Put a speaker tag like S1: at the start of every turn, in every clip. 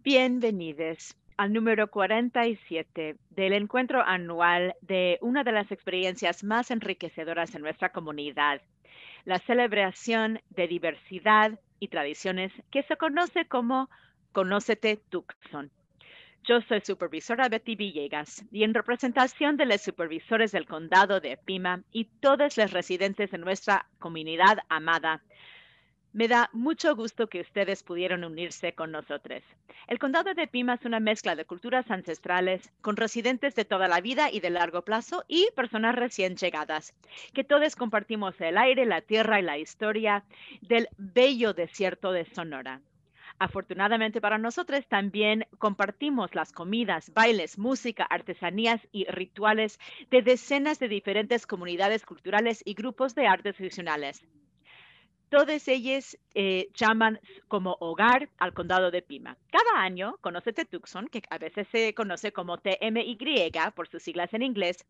S1: Bienvenidos al número 47 del encuentro anual de una de las experiencias más enriquecedoras en nuestra comunidad, la celebración de diversidad y tradiciones que se conoce como Conócete Tucson. Yo soy supervisora Betty Villegas y en representación de los supervisores del condado de Pima y todos los residentes de nuestra comunidad amada, me da mucho gusto que ustedes pudieron unirse con nosotros. El condado de Pima es una mezcla de culturas ancestrales con residentes de toda la vida y de largo plazo y personas recién llegadas, que todos compartimos el aire, la tierra y la historia del bello desierto de Sonora. Afortunadamente para nosotros también compartimos las comidas, bailes, música, artesanías y rituales de decenas de diferentes comunidades culturales y grupos de artes tradicionales. Todas ellas llaman como hogar al condado de Pima. Cada año, Conócete Tucson, que a veces se conoce como TMY por sus siglas en inglés,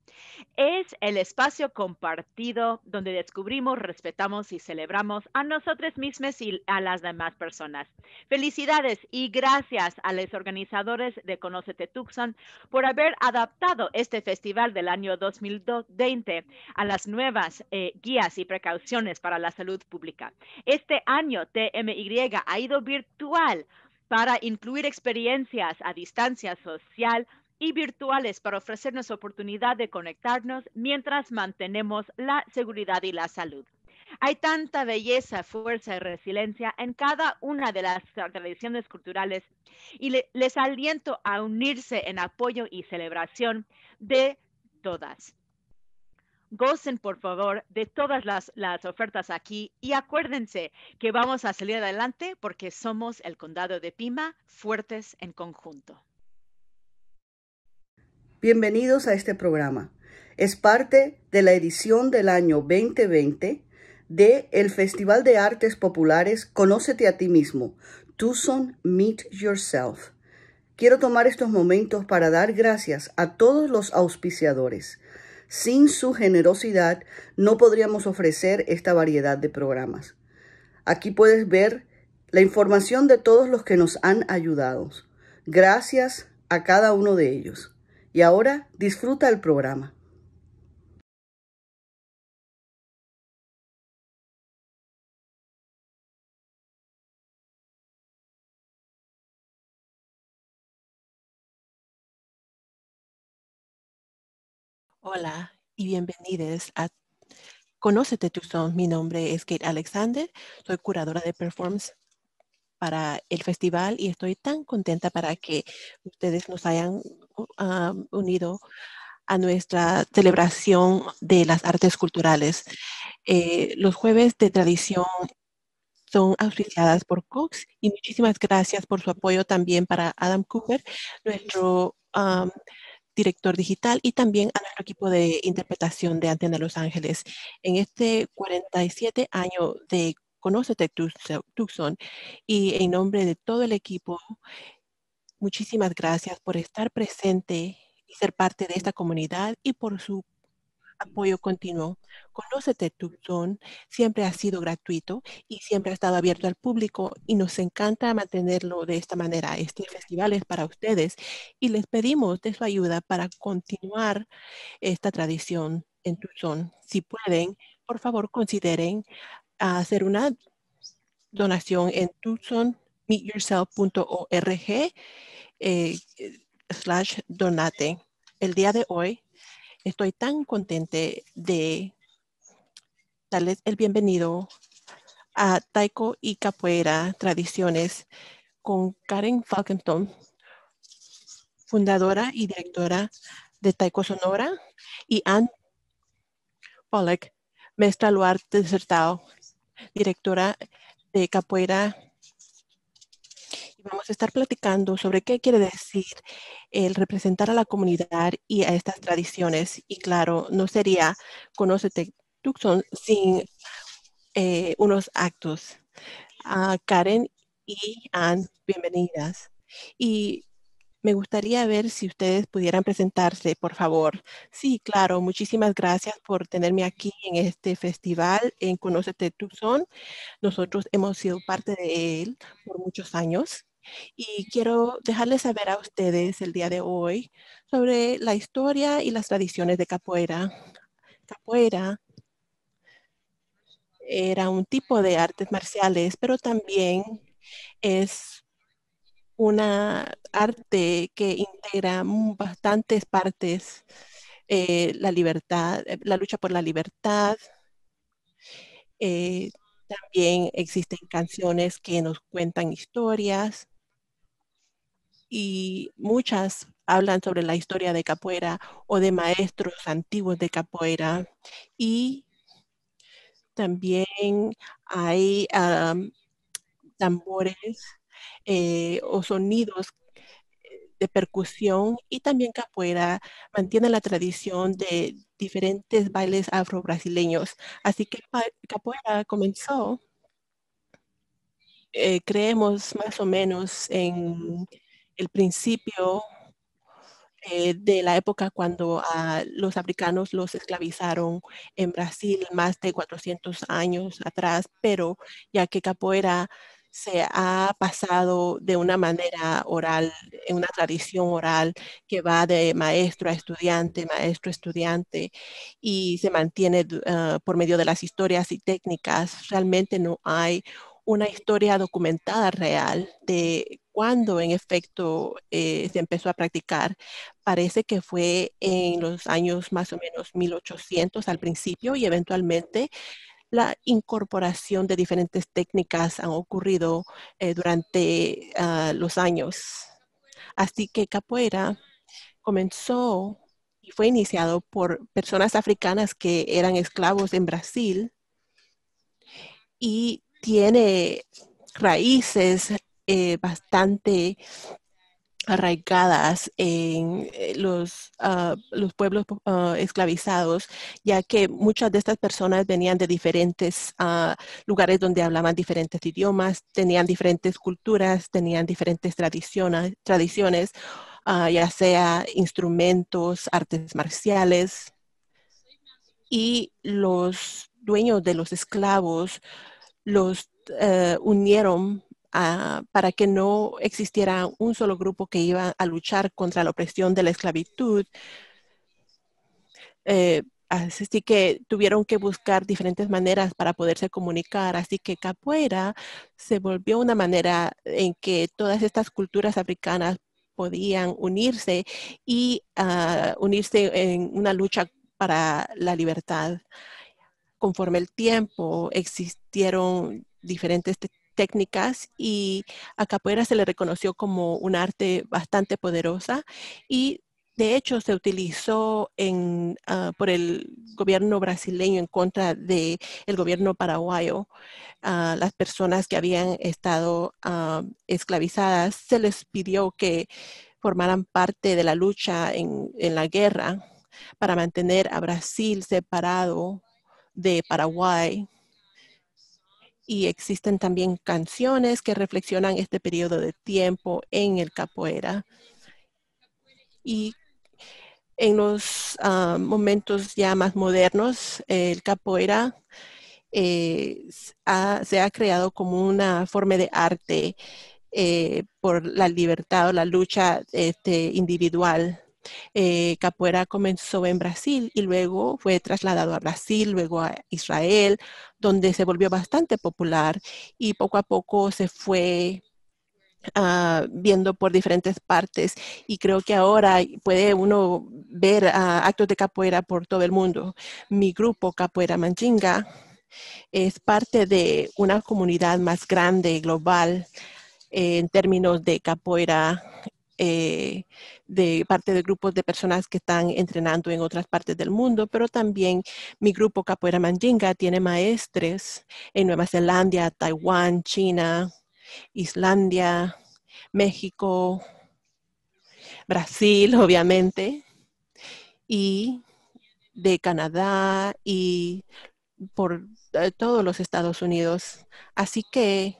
S1: es el espacio compartido donde descubrimos, respetamos y celebramos a nosotros mismos y a las demás personas. Felicidades y gracias a los organizadores de Conócete Tucson por haber adaptado este festival del año 2020 a las nuevas guías y precauciones para la salud pública. Este año TMY ha ido virtual para incluir experiencias a distancia social y virtuales para ofrecernos oportunidad de conectarnos mientras mantenemos la seguridad y la salud. Hay tanta belleza, fuerza y resiliencia en cada una de las tradiciones culturales y les aliento a unirse en apoyo y celebración de todas. Gocen, por favor, de todas las ofertas aquí y acuérdense que vamos a salir adelante porque somos el condado de Pima, fuertes en conjunto.
S2: Bienvenidos a este programa. Es parte de la edición del año 2020 de el Festival de Artes Populares Conócete a ti mismo, Tucson Meet Yourself. Quiero tomar estos momentos para dar gracias a todos los auspiciadores. Sin su generosidad no podríamos ofrecer esta variedad de programas. Aquí puedes ver la información de todos los que nos han ayudado. Gracias a cada uno de ellos. Y ahora disfruta el programa.
S3: Hola y bienvenidos a Conócete Tucson. Mi nombre es Kate Alexander, soy curadora de performance para el festival y estoy tan contenta para que ustedes nos hayan unido a nuestra celebración de las artes culturales. Los jueves de tradición son auspiciadas por Cox y muchísimas gracias por su apoyo también para Adam Cooper, nuestro director digital, y también a nuestro equipo de interpretación de Antena Los Ángeles. En este 47 año de Conócete Tucson y en nombre de todo el equipo, muchísimas gracias por estar presente y ser parte de esta comunidad y por su apoyo continuo. Conócete Tucson siempre ha sido gratuito y siempre ha estado abierto al público y nos encanta mantenerlo de esta manera. Este festival es para ustedes y les pedimos de su ayuda para continuar esta tradición en Tucson. Si pueden, por favor, consideren hacer una donación en tucsonmeetyourself.org /donate. El día de hoy estoy tan contente de darles el bienvenido a Taiko y Capoeira Tradiciones con Karen Falkenton, fundadora y directora de Taiko Sonora, y Ann Pollack, maestra Luar Desertado, directora de Capoeira. Y vamos a estar platicando sobre qué quiere decir el representar a la comunidad y a estas tradiciones. Y claro, no sería Conócete Tucson sin unos actos. Karen y Ann, bienvenidas. Y me gustaría ver si ustedes pudieran presentarse, por favor. Sí, claro, muchísimas gracias por tenerme aquí en este festival en Conócete Tucson. Nosotros hemos sido parte de él por muchos años y quiero dejarles saber a ustedes el día de hoy sobre la historia y las tradiciones de capoeira. Capoeira era un tipo de artes marciales, pero también es una arte que integra bastantes partes, la libertad, la lucha por la libertad. eh, También existen canciones que nos cuentan historias y muchas hablan sobre la historia de capoeira o de maestros antiguos de capoeira. Y también hay tambores o sonidos de percusión, y también capoeira mantiene la tradición de diferentes bailes afro-brasileños. Así que capoeira comenzó, creemos más o menos en el principio de la época cuando a los africanos los esclavizaron en Brasil más de 400 años atrás, pero ya que capoeira se ha pasado de una manera oral, en una tradición oral que va de maestro a estudiante, y se mantiene por medio de las historias y técnicas. Realmente no hay una historia documentada real de cuándo en efecto se empezó a practicar. Parece que fue en los años más o menos 1800 al principio, y eventualmente la incorporación de diferentes técnicas han ocurrido durante los años. Así que capoeira comenzó y fue iniciado por personas africanas que eran esclavos en Brasil, y tiene raíces bastante arraigadas en los pueblos esclavizados, ya que muchas de estas personas venían de diferentes lugares donde hablaban diferentes idiomas, tenían diferentes culturas, tenían diferentes tradiciones, ya sea instrumentos, artes marciales, y los dueños de los esclavos los unieron para que no existiera un solo grupo que iba a luchar contra la opresión de la esclavitud. Así que tuvieron que buscar diferentes maneras para poderse comunicar. Así que capoeira se volvió una manera en que todas estas culturas africanas podían unirse y unirse en una lucha para la libertad. Conforme el tiempo existieron diferentes técnicas, y a capoeira se le reconoció como un arte bastante poderosa, y de hecho se utilizó por el gobierno brasileño en contra del gobierno paraguayo. Las personas que habían estado esclavizadas se les pidió que formaran parte de la lucha en la guerra para mantener a Brasil separado de Paraguay. Y existen también canciones que reflexionan este periodo de tiempo en el capoeira. Y en los momentos ya más modernos, el capoeira se ha creado como una forma de arte por la libertad o la lucha individual. Capoeira comenzó en Brasil y luego fue trasladado a Brasil, luego a Israel, donde se volvió bastante popular, y poco a poco se fue viendo por diferentes partes, y creo que ahora puede uno ver actos de capoeira por todo el mundo. Mi grupo Capoeira Mandinga es parte de una comunidad más grande, global, en términos de capoeira, de parte de grupos de personas que están entrenando en otras partes del mundo, pero también mi grupo Capoeira Mandinga tiene maestres en Nueva Zelanda, Taiwán, China, Islandia, México, Brasil, obviamente, y de Canadá y por todos los Estados Unidos. Así que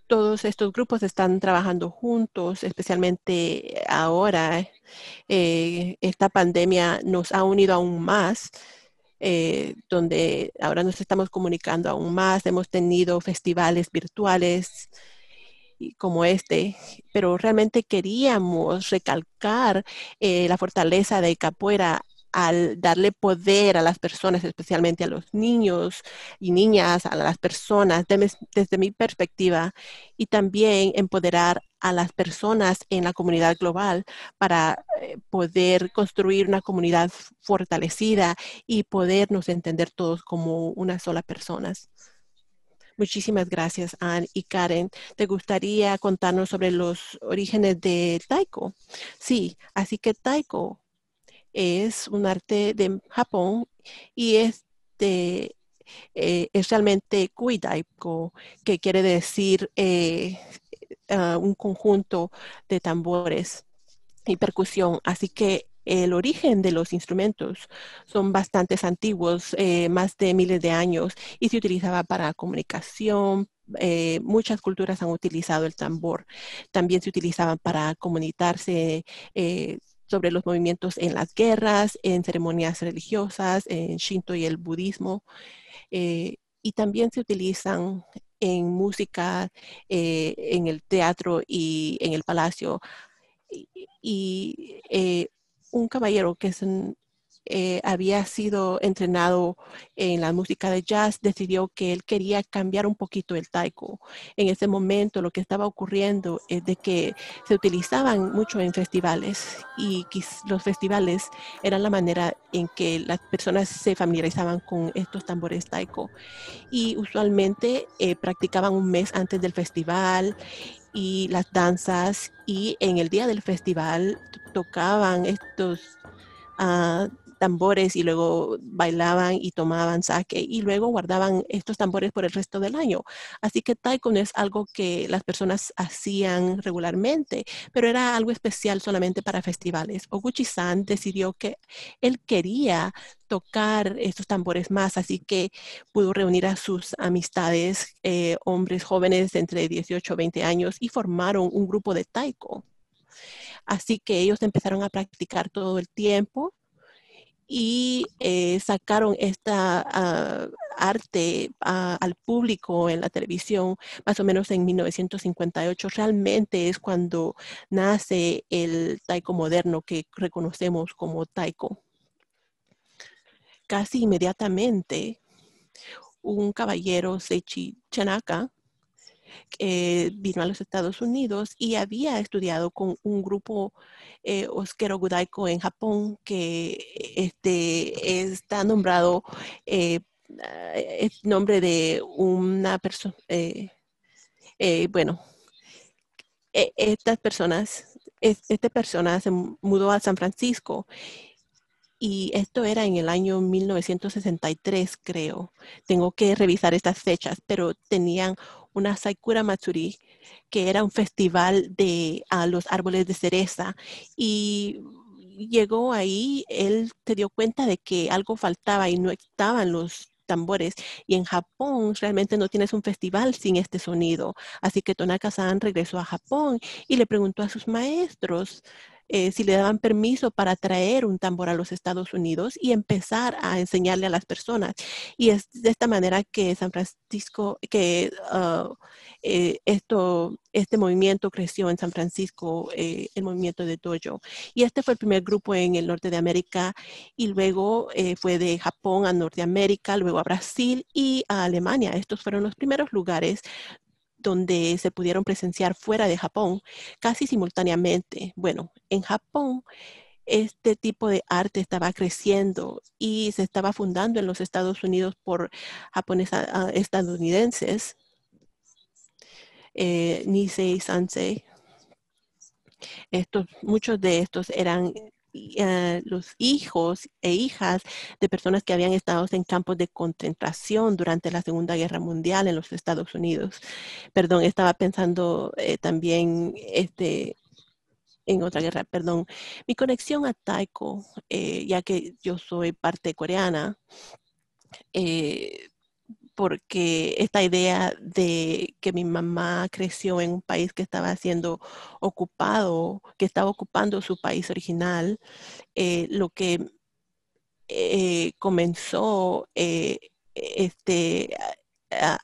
S3: todos estos grupos están trabajando juntos, especialmente ahora. Esta pandemia nos ha unido aún más, donde ahora nos estamos comunicando aún más. Hemos tenido festivales virtuales como este, pero realmente queríamos recalcar la fortaleza de capoeira al darle poder a las personas, especialmente a los niños y niñas, a las personas, desde mi perspectiva, y también empoderar a las personas en la comunidad global para poder construir una comunidad fortalecida y podernos entender todos como una sola persona. Muchísimas gracias, Anne y Karen. ¿Te gustaría contarnos sobre los orígenes de Taiko? Sí, así que Taiko es un arte de Japón y es realmente Kui-Taiko, que quiere decir un conjunto de tambores y percusión. Así que el origen de los instrumentos son bastante antiguos, más de miles de años, y se utilizaba para comunicación. Muchas culturas han utilizado el tambor. También se utilizaban para comunicarse sobre los movimientos en las guerras, en ceremonias religiosas, en Shinto y el budismo. Y también se utilizan en música, en el teatro y en el palacio y un caballero que había sido entrenado en la música de jazz decidió que él quería cambiar un poquito el taiko. En ese momento lo que estaba ocurriendo es de que se utilizaban mucho en festivales y los festivales eran la manera en que las personas se familiarizaban con estos tambores taiko y usualmente practicaban un mes antes del festival y las danzas y en el día del festival tocaban estos uh, tambores y luego bailaban y tomaban sake y luego guardaban estos tambores por el resto del año. Así que taiko no es algo que las personas hacían regularmente, pero era algo especial solamente para festivales. Oguchi-san decidió que él quería tocar estos tambores más, así que pudo reunir a sus amistades, hombres jóvenes entre 18 y 20 años y formaron un grupo de taiko. Así que ellos empezaron a practicar todo el tiempo y sacaron esta arte al público en la televisión más o menos en 1958. Realmente es cuando nace el taiko moderno que reconocemos como taiko. Casi inmediatamente, un caballero, Seiichi Tanaka, vino a los Estados Unidos y había estudiado con un grupo Oskero Gudaiko en Japón que está nombrado es nombre de una persona, bueno, esta persona se mudó a San Francisco y esto era en el año 1963, creo. Tengo que revisar estas fechas, pero tenían una Sakura Matsuri, que era un festival de los árboles de cereza. Y llegó ahí, él se dio cuenta de que algo faltaba y no estaban los tambores. Y en Japón realmente no tienes un festival sin este sonido. Así que Tanaka-san regresó a Japón y le preguntó a sus maestros si le daban permiso para traer un tambor a los Estados Unidos y empezar a enseñarle a las personas. Y es de esta manera que San Francisco, que este movimiento creció en San Francisco, el movimiento de Dojo. Y este fue el primer grupo en el norte de América y luego fue de Japón a Norteamérica, luego a Brasil y a Alemania. Estos fueron los primeros lugares donde se pudieron presenciar fuera de Japón casi simultáneamente. Bueno, en Japón este tipo de arte estaba creciendo y se estaba fundando en los Estados Unidos por japoneses estadounidenses, Nisei Sansei. Muchos de estos eran los hijos e hijas de personas que habían estado en campos de concentración durante la Segunda Guerra Mundial en los Estados Unidos. Perdón, estaba pensando también en otra guerra, perdón. Mi conexión a Taiko, ya que yo soy parte coreana, porque esta idea de que mi mamá creció en un país que estaba siendo ocupado, que estaba ocupando su país original, lo que comenzó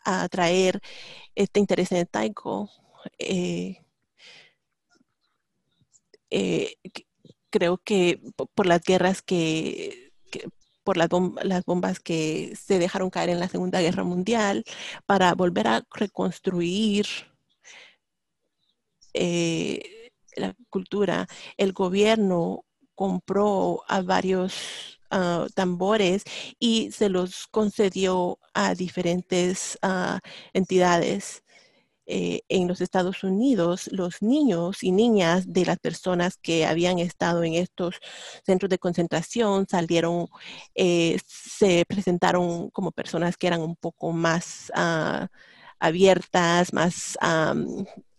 S3: a traer este interés en el taiko creo que por las guerras por las bombas que se dejaron caer en la Segunda Guerra Mundial, para volver a reconstruir la cultura, el gobierno compró a varios tambores y se los concedió a diferentes entidades. En los Estados Unidos, los niños y niñas de las personas que habían estado en estos centros de concentración salieron, se presentaron como personas que eran un poco más abiertas,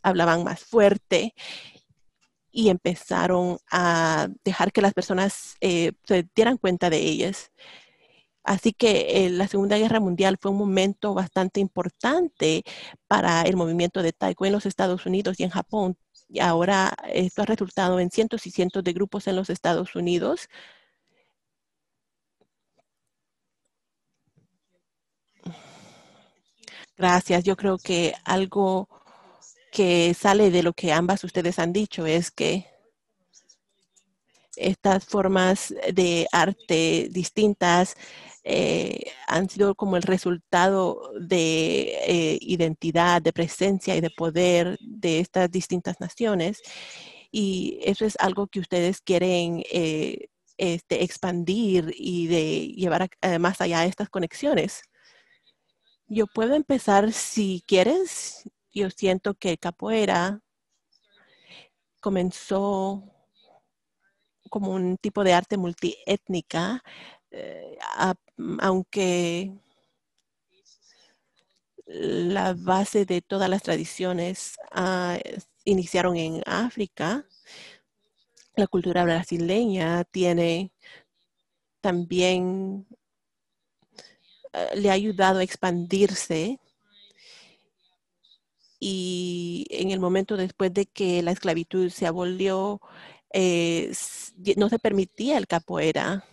S3: hablaban más fuerte y empezaron a dejar que las personas se dieran cuenta de ellas. Así que la Segunda Guerra Mundial fue un momento bastante importante para el movimiento de Taiko en los Estados Unidos y en Japón. Y ahora esto ha resultado en cientos y cientos de grupos en los Estados Unidos. Gracias. Yo creo que algo que sale de lo que ambas ustedes han dicho es que estas formas de arte distintas han sido como el resultado de identidad, de presencia y de poder de estas distintas naciones. Y eso es algo que ustedes quieren expandir y de llevar más allá de estas conexiones. Yo puedo empezar si quieres. Yo siento que capoeira comenzó como un tipo de arte multiétnica, aunque la base de todas las tradiciones iniciaron en África. La cultura brasileña tiene también, le ha ayudado a expandirse y en el momento después de que la esclavitud se abolió, no se permitía el capoeira,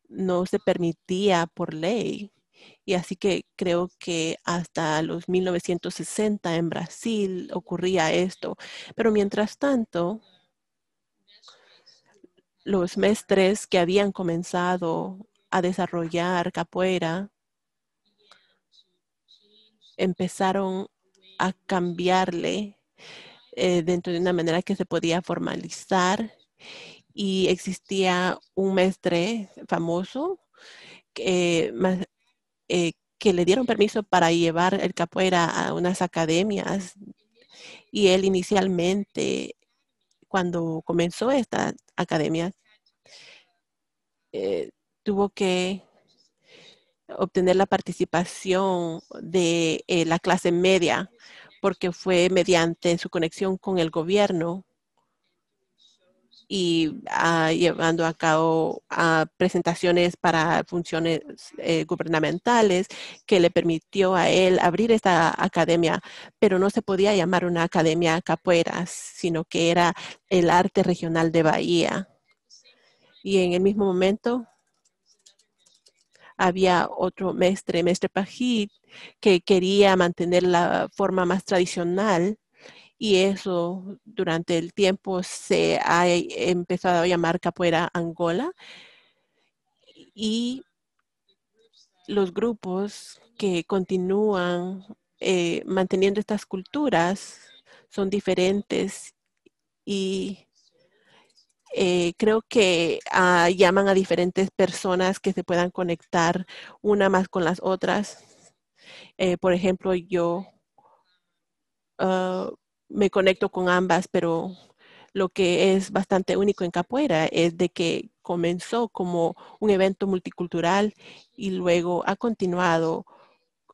S3: no se permitía por ley. Y así que creo que hasta los 1960 en Brasil ocurría esto. Pero mientras tanto, los mestres que habían comenzado a desarrollar capoeira empezaron a cambiarle dentro de una manera que se podía formalizar y existía un mestre famoso que, que le dieron permiso para llevar el capoeira a unas academias y él inicialmente, cuando comenzó esta academia, tuvo que obtener la participación de la clase media porque fue mediante su conexión con el gobierno y llevando a cabo presentaciones para funciones gubernamentales que le permitió a él abrir esta academia, pero no se podía llamar una academia capoeira, sino que era el arte regional de Bahía. Y en el mismo momento había otro mestre Pajit, que quería mantener la forma más tradicional y eso durante el tiempo se ha empezado a llamar capoeira Angola y los grupos que continúan manteniendo estas culturas son diferentes y creo que llaman a diferentes personas que se puedan conectar una más con las otras. Por ejemplo, yo me conecto con ambas, pero lo que es bastante único en capoeira es de que comenzó como un evento multicultural y luego ha continuado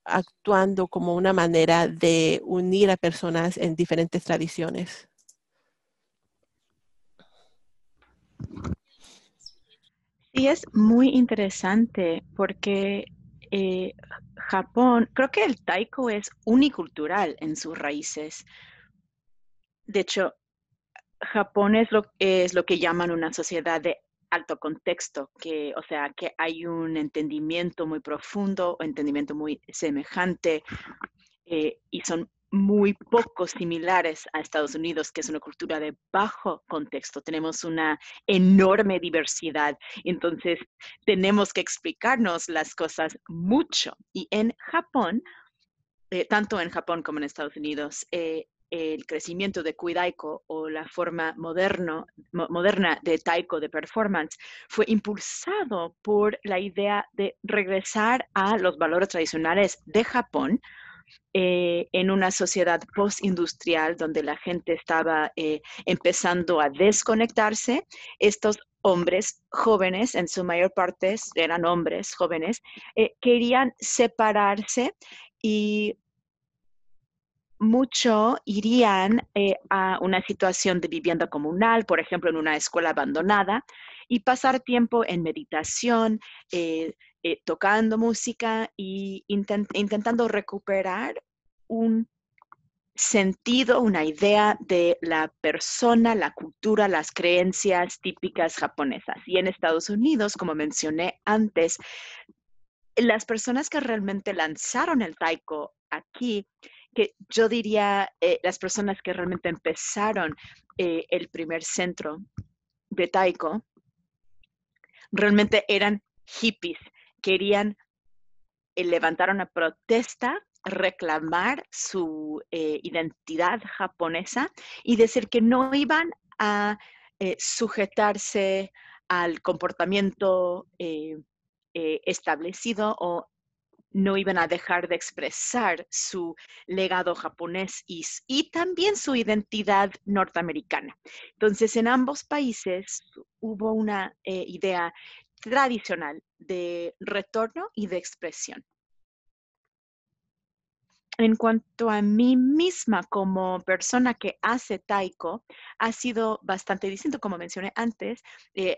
S3: actuando como una manera de unir a personas en diferentes tradiciones.
S1: Sí, es muy interesante porque eh, Japón, creo que el taiko es unicultural en sus raíces. De hecho, Japón es lo que llaman una sociedad de alto contexto, que, o sea, que hay un entendimiento muy profundo, o entendimiento muy semejante, y son muy poco similares a Estados Unidos, que es una cultura de bajo contexto. Tenemos una enorme diversidad, entonces tenemos que explicarnos las cosas mucho. Y en Japón, tanto en Japón como en Estados Unidos, el crecimiento de Kuidaiko o la forma moderna de Taiko de performance fue impulsado por la idea de regresar a los valores tradicionales de Japón en una sociedad postindustrial donde la gente estaba empezando a desconectarse. Estos hombres jóvenes, en su mayor parte eran hombres jóvenes, querían separarse y mucho irían a una situación de vivienda comunal, por ejemplo, en una escuela abandonada, y pasar tiempo en meditación, tocando música y intentando recuperar un sentido, una idea de la persona, la cultura, las creencias típicas japonesas. Y en Estados Unidos, como mencioné antes, las personas que realmente lanzaron el taiko aquí, que yo diría las personas que realmente empezaron el primer centro de taiko, realmente eran hippies, querían levantar una protesta, reclamar su identidad japonesa y decir que no iban a sujetarse al comportamiento establecido o no iban a dejar de expresar su legado japonés y también su identidad norteamericana. Entonces, en ambos países hubo una idea tradicional de retorno y de expresión. En cuanto a mí misma como persona que hace taiko, ha sido bastante distinto, como mencioné antes.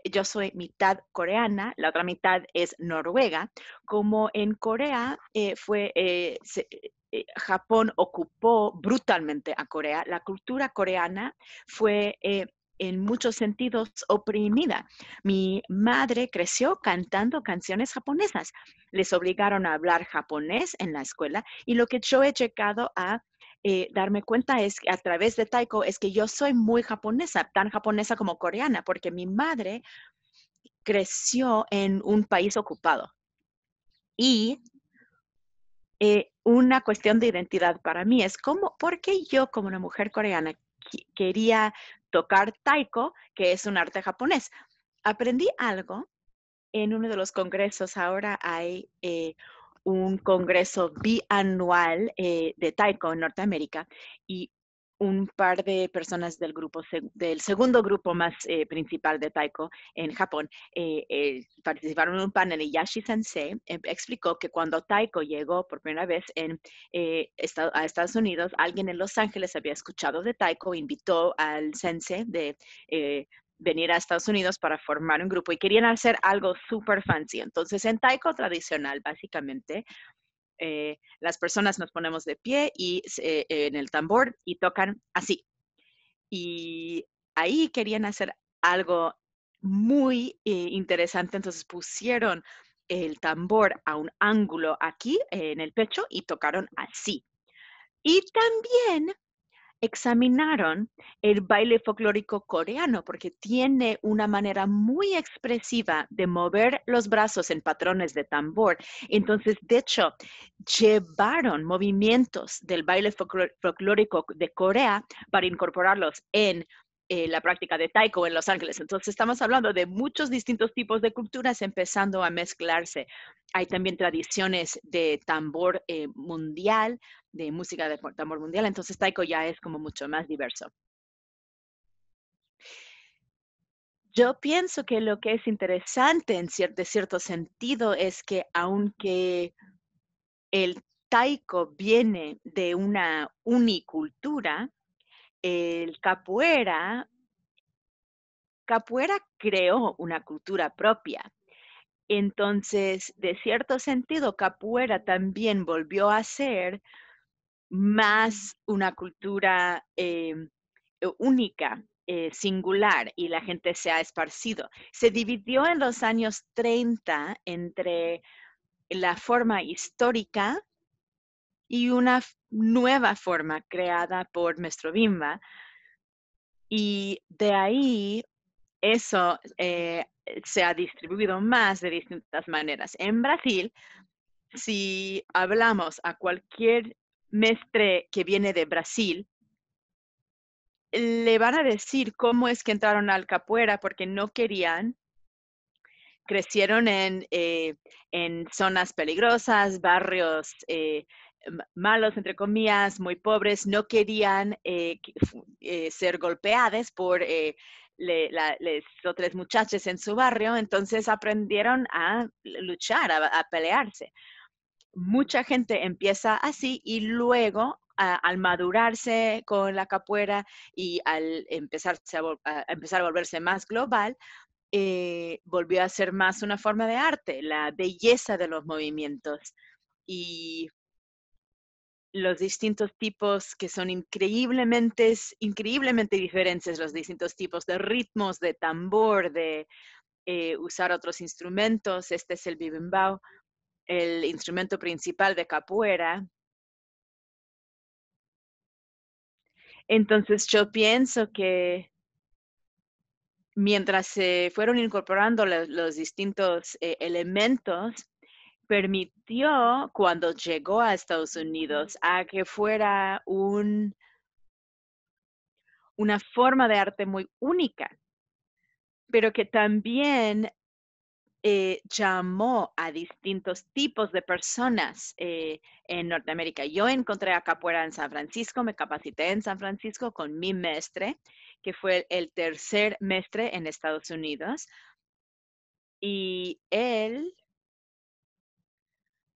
S1: Yo soy mitad coreana, la otra mitad es noruega. Como en Corea Japón ocupó brutalmente a Corea, la cultura coreana fue en muchos sentidos oprimida. Mi madre creció cantando canciones japonesas. Les obligaron a hablar japonés en la escuela y lo que yo he llegado a darme cuenta es que a través de taiko es que yo soy muy japonesa, tan japonesa como coreana, porque mi madre creció en un país ocupado. Y una cuestión de identidad para mí es ¿por qué yo como una mujer coreana quería tocar taiko, que es un arte japonés? Aprendí algo en uno de los congresos. Ahora hay un congreso bianual de taiko en Norteamérica y un par de personas del segundo grupo más principal de taiko en Japón participaron en un panel y Yashi Sensei explicó que cuando taiko llegó por primera vez a Estados Unidos, alguien en Los Ángeles había escuchado de taiko, invitó al sensei de venir a Estados Unidos para formar un grupo y querían hacer algo súper fancy. Entonces, en taiko tradicional, básicamente, las personas nos ponemos de pie y en el tambor y tocan así. Y ahí querían hacer algo muy interesante, entonces pusieron el tambor a un ángulo aquí en el pecho y tocaron así. Y también examinaron el baile folclórico coreano porque tiene una manera muy expresiva de mover los brazos en patrones de tambor. Entonces, de hecho, llevaron movimientos del baile folclórico de Corea para incorporarlos en la práctica de taiko en Los Ángeles. Entonces, estamos hablando de muchos distintos tipos de culturas empezando a mezclarse. Hay también tradiciones de tambor mundial, de música de tambor mundial, entonces taiko ya es como mucho más diverso. Yo pienso que lo que es interesante de cierto sentido es que aunque el taiko viene de una unicultura, el capoeira creó una cultura propia. Entonces, de cierto sentido, capoeira también volvió a ser más una cultura única, singular, y la gente se ha esparcido. Se dividió en los años 30 entre la forma histórica y una nueva forma creada por Maestro Bimba. Y de ahí eso se ha distribuido más de distintas maneras. En Brasil, si hablamos a cualquier mestre que viene de Brasil, le van a decir cómo es que entraron al capoeira porque no querían, crecieron en zonas peligrosas, barrios malos, entre comillas, muy pobres, no querían ser golpeados por les otros muchachos en su barrio, entonces aprendieron a luchar, a pelearse. Mucha gente empieza así y luego al madurarse con la capoeira y al empezar a volverse más global, volvió a ser más una forma de arte, la belleza de los movimientos y los distintos tipos que son increíblemente diferentes, los distintos tipos de ritmos, de tambor, de usar otros instrumentos. Este es el berimbau, el instrumento principal de capoeira. Entonces yo pienso que mientras se fueron incorporando los distintos elementos, permitió cuando llegó a Estados Unidos a que fuera una forma de arte muy única, pero que también llamó a distintos tipos de personas en Norteamérica. Yo encontré a capoeira en San Francisco, me capacité en San Francisco con mi mestre, que fue el tercer mestre en Estados Unidos, y él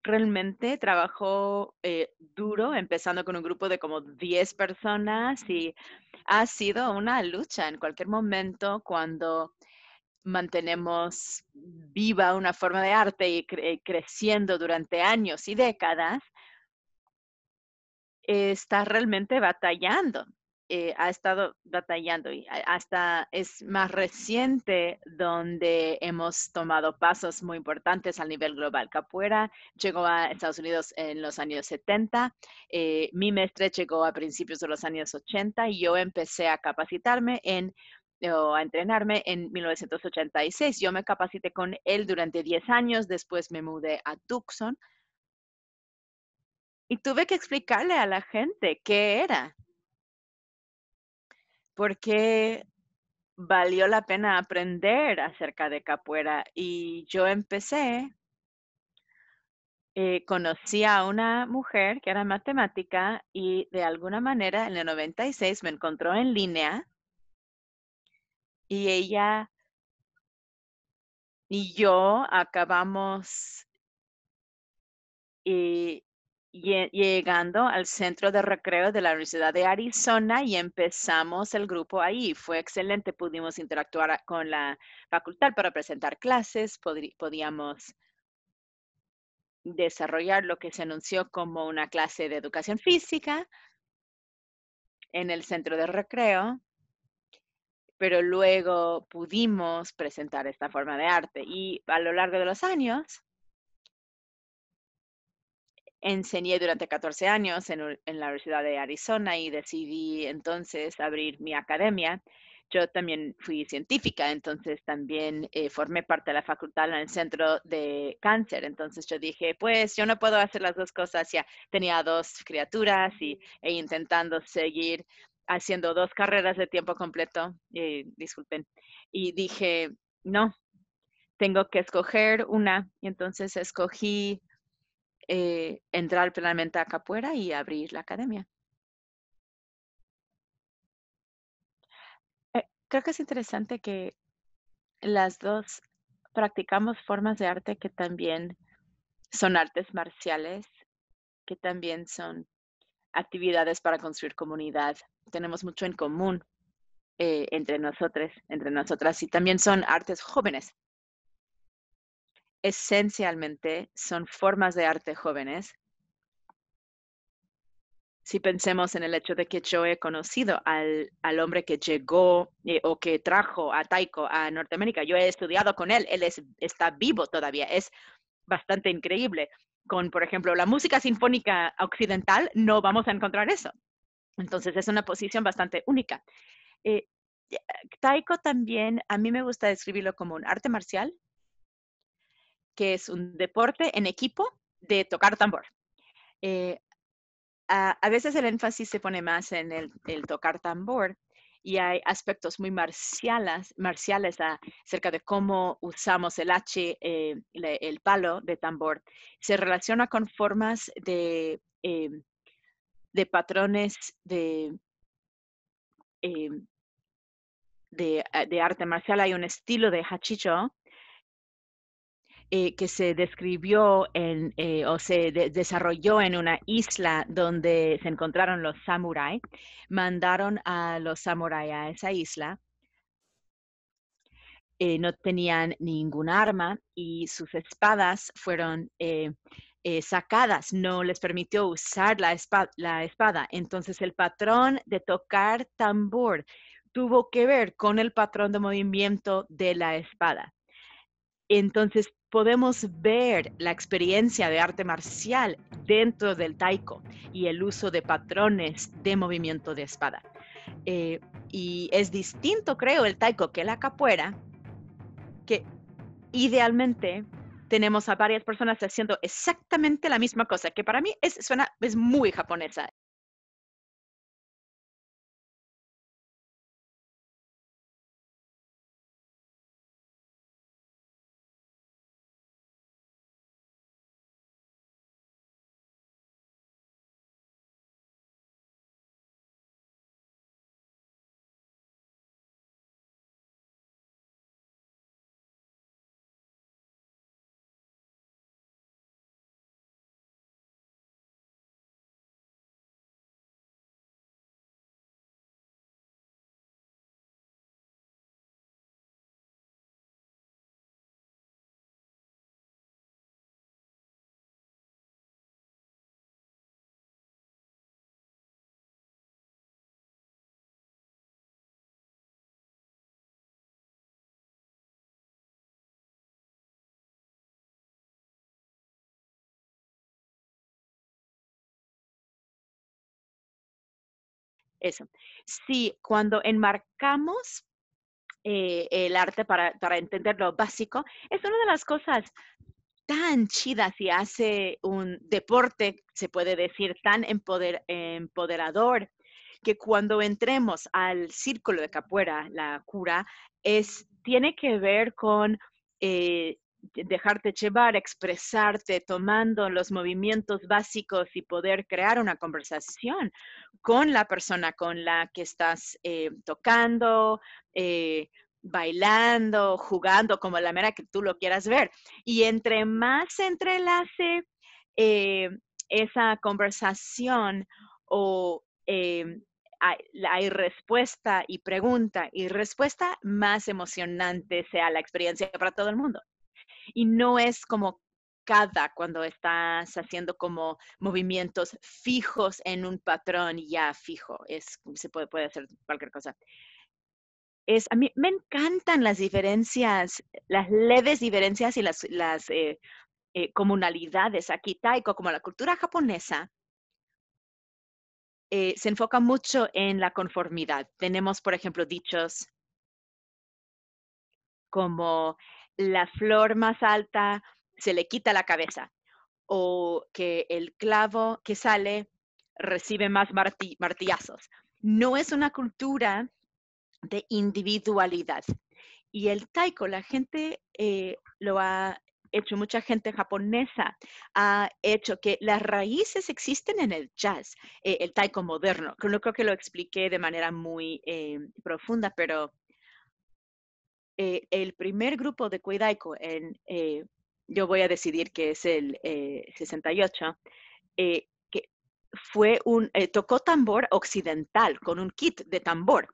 S1: realmente trabajó duro, empezando con un grupo de como 10 personas y ha sido una lucha en cualquier momento cuando mantenemos viva una forma de arte y creciendo durante años y décadas, está realmente batallando. Ha estado batallando y hasta es más reciente donde hemos tomado pasos muy importantes a nivel global. Capoeira llegó a Estados Unidos en los años 70, mi mestre llegó a principios de los años 80 y yo empecé a capacitarme o a entrenarme en 1986. Yo me capacité con él durante 10 años, después me mudé a Tucson y tuve que explicarle a la gente qué era, por qué valió la pena aprender acerca de capoeira. Y yo empecé, conocí a una mujer que era matemática y de alguna manera en el 96 me encontró en línea y ella y yo acabamos llegando al centro de recreo de la Universidad de Arizona y empezamos el grupo ahí. Fue excelente, pudimos interactuar con la facultad para presentar clases, podíamos desarrollar lo que se anunció como una clase de educación física en el centro de recreo, pero luego pudimos presentar esta forma de arte y a lo largo de los años enseñé durante 14 años en la Universidad de Arizona y decidí entonces abrir mi academia. Yo también fui científica, entonces también formé parte de la facultad en el centro de cáncer. Entonces yo dije, pues yo no puedo hacer las dos cosas. Ya tenía dos criaturas e intentando seguir haciendo dos carreras de tiempo completo, disculpen. Y dije, no, tengo que escoger una. Y entonces escogí entrar plenamente a capoeira y abrir la academia. Creo que es interesante que las dos practicamos formas de arte que también son artes marciales, que también son actividades para construir comunidad. Tenemos mucho en común entre nosotros, entre nosotras, y también son artes jóvenes. Esencialmente son formas de arte jóvenes. Si pensemos en el hecho de que yo he conocido al hombre que llegó o que trajo a Taiko a Norteamérica, yo he estudiado con él, está vivo todavía, es bastante increíble. con, por ejemplo, la música sinfónica occidental, no vamos a encontrar eso. Entonces, es una posición bastante única. Eh, Taiko también, a mí me gusta describirlo como un arte marcial, que es un deporte en equipo de tocar tambor. Eh, a veces el énfasis se pone más en el tocar tambor y hay aspectos muy marciales acerca de cómo usamos el hache, el palo de tambor. Se relaciona con formas de patrones eh, de arte marcial. Hay un estilo de hachicho que se describió o se desarrolló en una isla donde se encontraron los samuráis. Mandaron a los samuráis a esa isla. No tenían ningún arma y sus espadas fueron sacadas. No les permitió usar la espada. Entonces el patrón de tocar tambor tuvo que ver con el patrón de movimiento de la espada. Entonces podemos ver la experiencia de arte marcial dentro del taiko y el uso de patrones de movimiento de espada. Y es distinto, creo, el taiko que la capoeira, que idealmente tenemos a varias personas haciendo exactamente la misma cosa, que para mí es muy japonesa. Eso. Sí, cuando enmarcamos el arte para entender lo básico, es una de las cosas tan chidas y hace un deporte, se puede decir, tan empoderador, que cuando entremos al círculo de capoeira, la cura, tiene que ver con dejarte llevar, expresarte, tomando los movimientos básicos y poder crear una conversación con la persona con la que estás tocando, bailando, jugando, como la manera que tú lo quieras ver. Y entre más se entrelace eh, esa conversación o hay respuesta y respuesta, más emocionante sea la experiencia para todo el mundo. Y no es como cuando estás haciendo como movimientos fijos en un patrón ya fijo. Se puede hacer cualquier cosa. A mí me encantan las diferencias, las leves diferencias y las comunalidades aquí, taiko, como la cultura japonesa, se enfoca mucho en la conformidad. Tenemos, por ejemplo, dichos como la flor más alta se le quita la cabeza o que el clavo que sale recibe más martillazos. No es una cultura de individualidad. Y el taiko, la gente lo ha hecho, mucha gente japonesa ha hecho que las raíces existen en el jazz, el taiko moderno. No creo que lo expliqué de manera muy profunda, pero el primer grupo de Koidaiko, yo voy a decidir que es el 68, que tocó tambor occidental con un kit de tambor,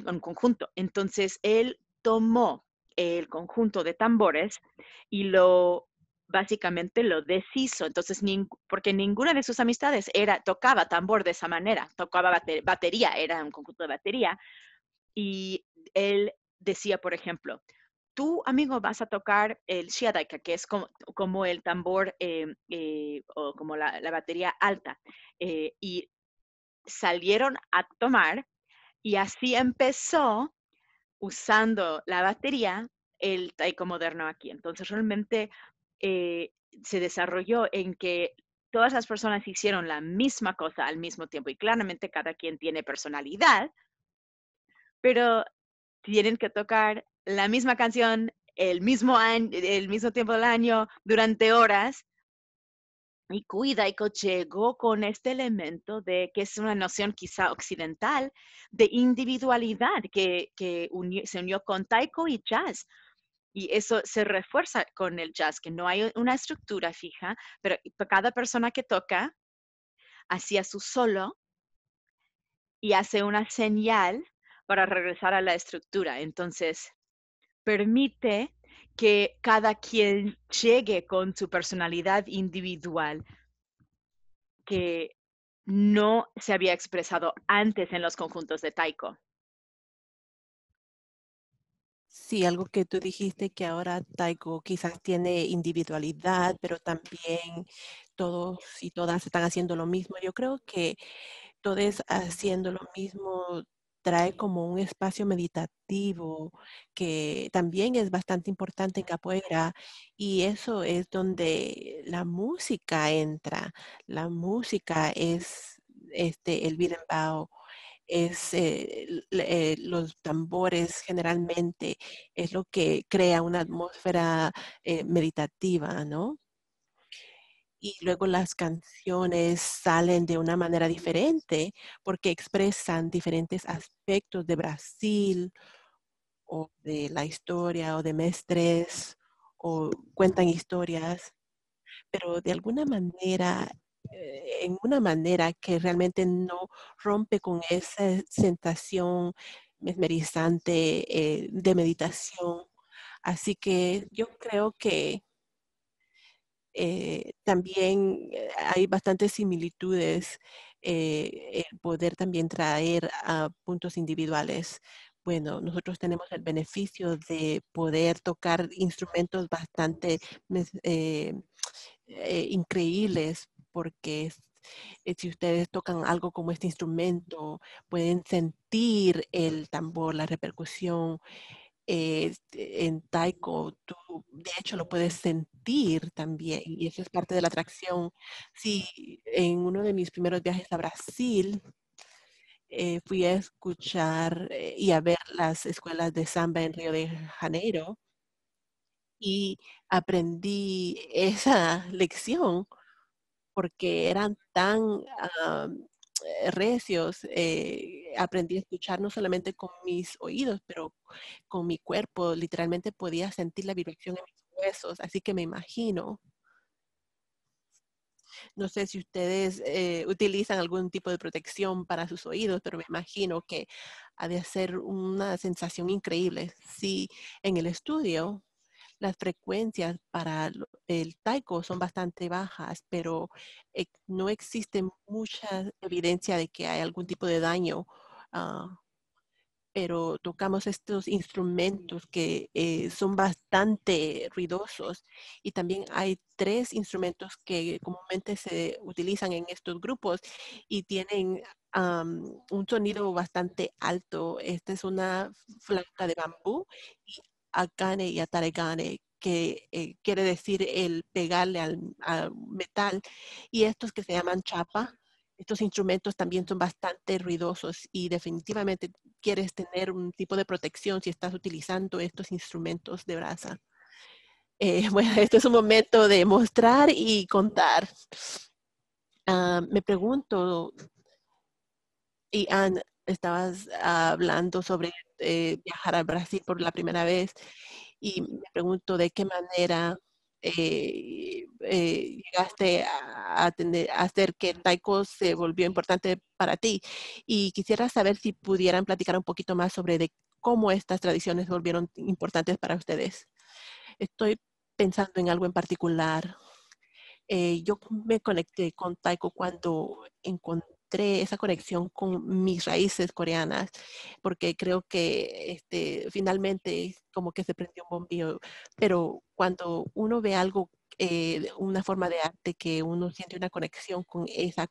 S1: un conjunto. Entonces, él tomó el conjunto de tambores y básicamente lo deshizo. Entonces, porque ninguna de sus amistades tocaba tambor de esa manera, tocaba batería, era un conjunto de batería. Y él decía, por ejemplo, tú, amigo, vas a tocar el shiadaika, que es como el tambor o como la batería alta. Y salieron a tomar y así empezó usando la batería el taiko moderno aquí. Entonces realmente se desarrolló en que todas las personas hicieron la misma cosa al mismo tiempo y claramente cada quien tiene personalidad, pero tienen que tocar la misma canción el mismo año, el mismo tiempo del año durante horas. Y Kuidaiko llegó con este elemento de que es una noción quizá occidental de individualidad que se unió con taiko y jazz. Y eso se refuerza con el jazz, que no hay una estructura fija, pero cada persona que toca hacía su solo y hace una señal para regresar a la estructura. Entonces, permite que cada quien llegue con su personalidad individual que no se había expresado antes en los conjuntos de taiko.
S3: Sí, algo que tú dijiste que ahora Taiko quizás tiene individualidad, pero también todos y todas están haciendo lo mismo. Yo creo que todos haciendo lo mismo trae como un espacio meditativo que también es bastante importante en capoeira y eso es donde la música entra. La música es el berimbau, es los tambores generalmente es lo que crea una atmósfera meditativa, ¿no? Y luego las canciones salen de una manera diferente porque expresan diferentes aspectos de Brasil o de la historia o de Mestres o cuentan historias, pero de alguna manera, en una manera que realmente no rompe con esa sensación mesmerizante de meditación. Así que yo creo que también hay bastantes similitudes, el poder también traer a puntos individuales. Bueno, nosotros tenemos el beneficio de poder tocar instrumentos bastante increíbles porque si ustedes tocan algo como este instrumento, pueden sentir el tambor, la repercusión, en taiko, tú de hecho lo puedes sentir también y eso es parte de la atracción. Sí, en uno de mis primeros viajes a Brasil, fui a escuchar y a ver las escuelas de samba en Río de Janeiro y aprendí esa lección porque eran tan recios. Aprendí a escuchar no solamente con mis oídos, pero con mi cuerpo. Literalmente podía sentir la vibración en mis huesos. Así que me imagino, no sé si ustedes utilizan algún tipo de protección para sus oídos, pero me imagino que ha de ser una sensación increíble. Sí, en el estudio las frecuencias para el taiko son bastante bajas, pero no existe mucha evidencia de que hay algún tipo de daño. ah, pero tocamos estos instrumentos que son bastante ruidosos y también hay tres instrumentos que comúnmente se utilizan en estos grupos y tienen un sonido bastante alto. Esta es una flauta de bambú y akane y ataregane, que quiere decir el pegarle al metal, y estos que se llaman chapa. Estos instrumentos también son bastante ruidosos y definitivamente quieres tener un tipo de protección si estás utilizando estos instrumentos de brasa. Bueno, este es un momento de mostrar y contar. Me pregunto, y Anne, estabas hablando sobre viajar a Brasil por la primera vez y me pregunto de qué manera llegaste a hacer que el taiko se volvió importante para ti. Y quisiera saber si pudieran platicar un poquito más sobre de cómo estas tradiciones se volvieron importantes para ustedes. Estoy pensando en algo en particular. Yo me conecté con taiko cuando encontré encontré esa conexión con mis raíces coreanas, porque creo que finalmente como que se prendió un bombillo. Pero cuando uno ve algo, una forma de arte que uno siente una conexión con esa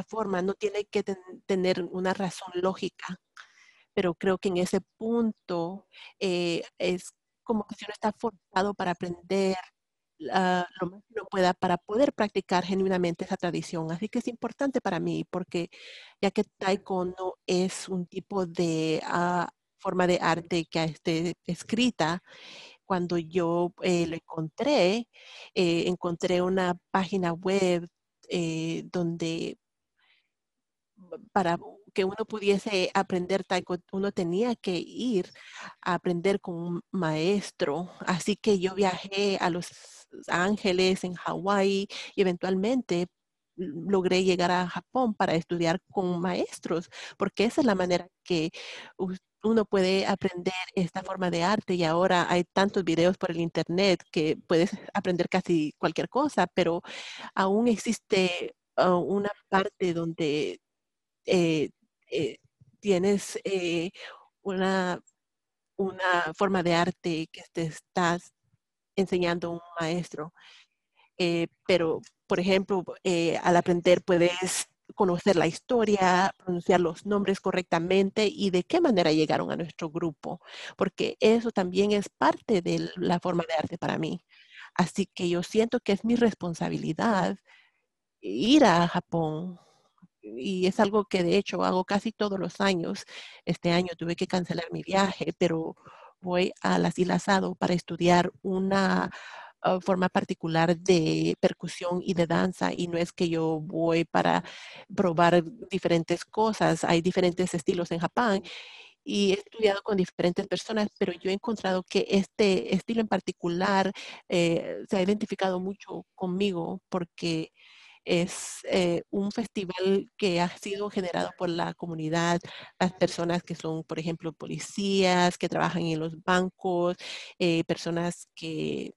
S3: forma, no tiene que tener una razón lógica, pero creo que en ese punto es como que si uno está forzado para aprender lo más que uno pueda para poder practicar genuinamente esa tradición. Así que es importante para mí porque ya que Taekwondo es un tipo de forma de arte que esté escrita, cuando yo lo encontré una página web donde para que uno pudiese aprender taekwondo, uno tenía que ir a aprender con un maestro. Así que yo viajé a Los Ángeles, en Hawái, y eventualmente logré llegar a Japón para estudiar con maestros, porque esa es la manera que uno puede aprender esta forma de arte. Y ahora hay tantos videos por el internet que puedes aprender casi cualquier cosa, pero aún existe una parte donde eh, eh, tienes una, una forma de arte que te estás enseñando un maestro. Pero, por ejemplo, al aprender puedes conocer la historia, pronunciar los nombres correctamente y de qué manera llegaron a nuestro grupo, porque eso también es parte de la forma de arte para mí. Así que yo siento que es mi responsabilidad ir a Japón, y es algo que de hecho hago casi todos los años. Este año tuve que cancelar mi viaje, pero voy a las Islas Sado para estudiar una forma particular de percusión y de danza, y no es que yo voy para probar diferentes cosas. Hay diferentes estilos en Japón y he estudiado con diferentes personas, pero yo he encontrado que este estilo en particular se ha identificado mucho conmigo porque es un festival que ha sido generado por la comunidad, las personas que son, por ejemplo, policías, que trabajan en los bancos, personas que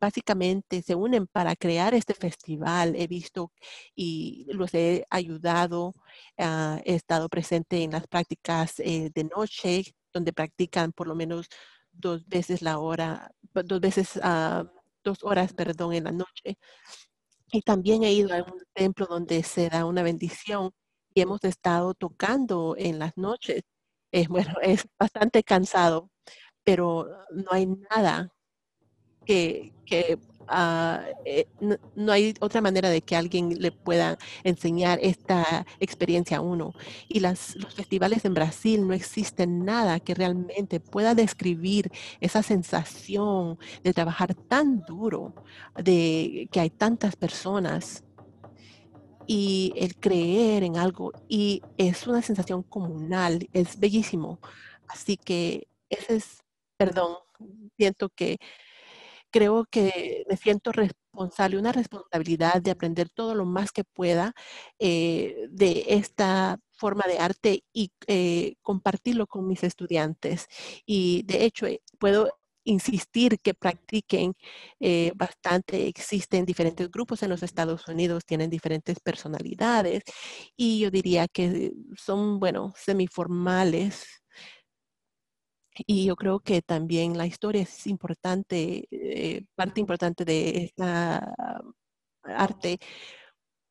S3: básicamente se unen para crear este festival. He visto y los he ayudado. He estado presente en las prácticas de noche, donde practican por lo menos 2 veces la hora, 2 veces, 2 horas, perdón, en la noche. Y también he ido a un templo donde se da una bendición y hemos estado tocando en las noches. Bueno, es bastante cansado, pero no hay nada no hay otra manera de que alguien le pueda enseñar esta experiencia a uno. Y los festivales en Brasil no existen nada que realmente pueda describir esa sensación de trabajar tan duro, de que hay tantas personas y el creer en algo. Y es una sensación comunal, es bellísimo. Así que ese es, perdón, siento que creo que me siento responsable, una responsabilidad de aprender todo lo más que pueda de esta forma de arte y compartirlo con mis estudiantes. Y de hecho, puedo insistir que practiquen bastante. Existen diferentes grupos en los Estados Unidos, tienen diferentes personalidades y yo diría que son, bueno, semiformales, y yo creo que también la historia es importante, parte importante de esta arte.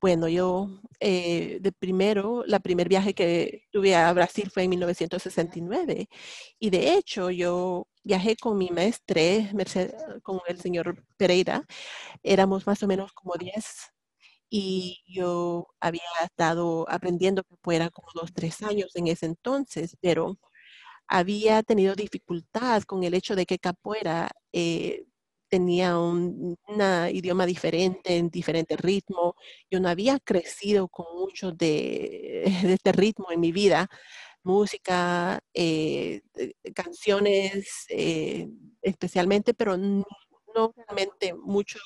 S3: Bueno, yo la primer viaje que tuve a Brasil fue en 1969 y de hecho yo viajé con mi maestre, con el señor Pereira. Éramos más o menos como 10 y yo había estado aprendiendo que fuera como 2, 3 años en ese entonces, pero había tenido dificultad con el hecho de que capoeira tenía un idioma diferente, en diferente ritmo. Yo no había crecido con mucho de este ritmo en mi vida, música, canciones especialmente, pero no realmente muchos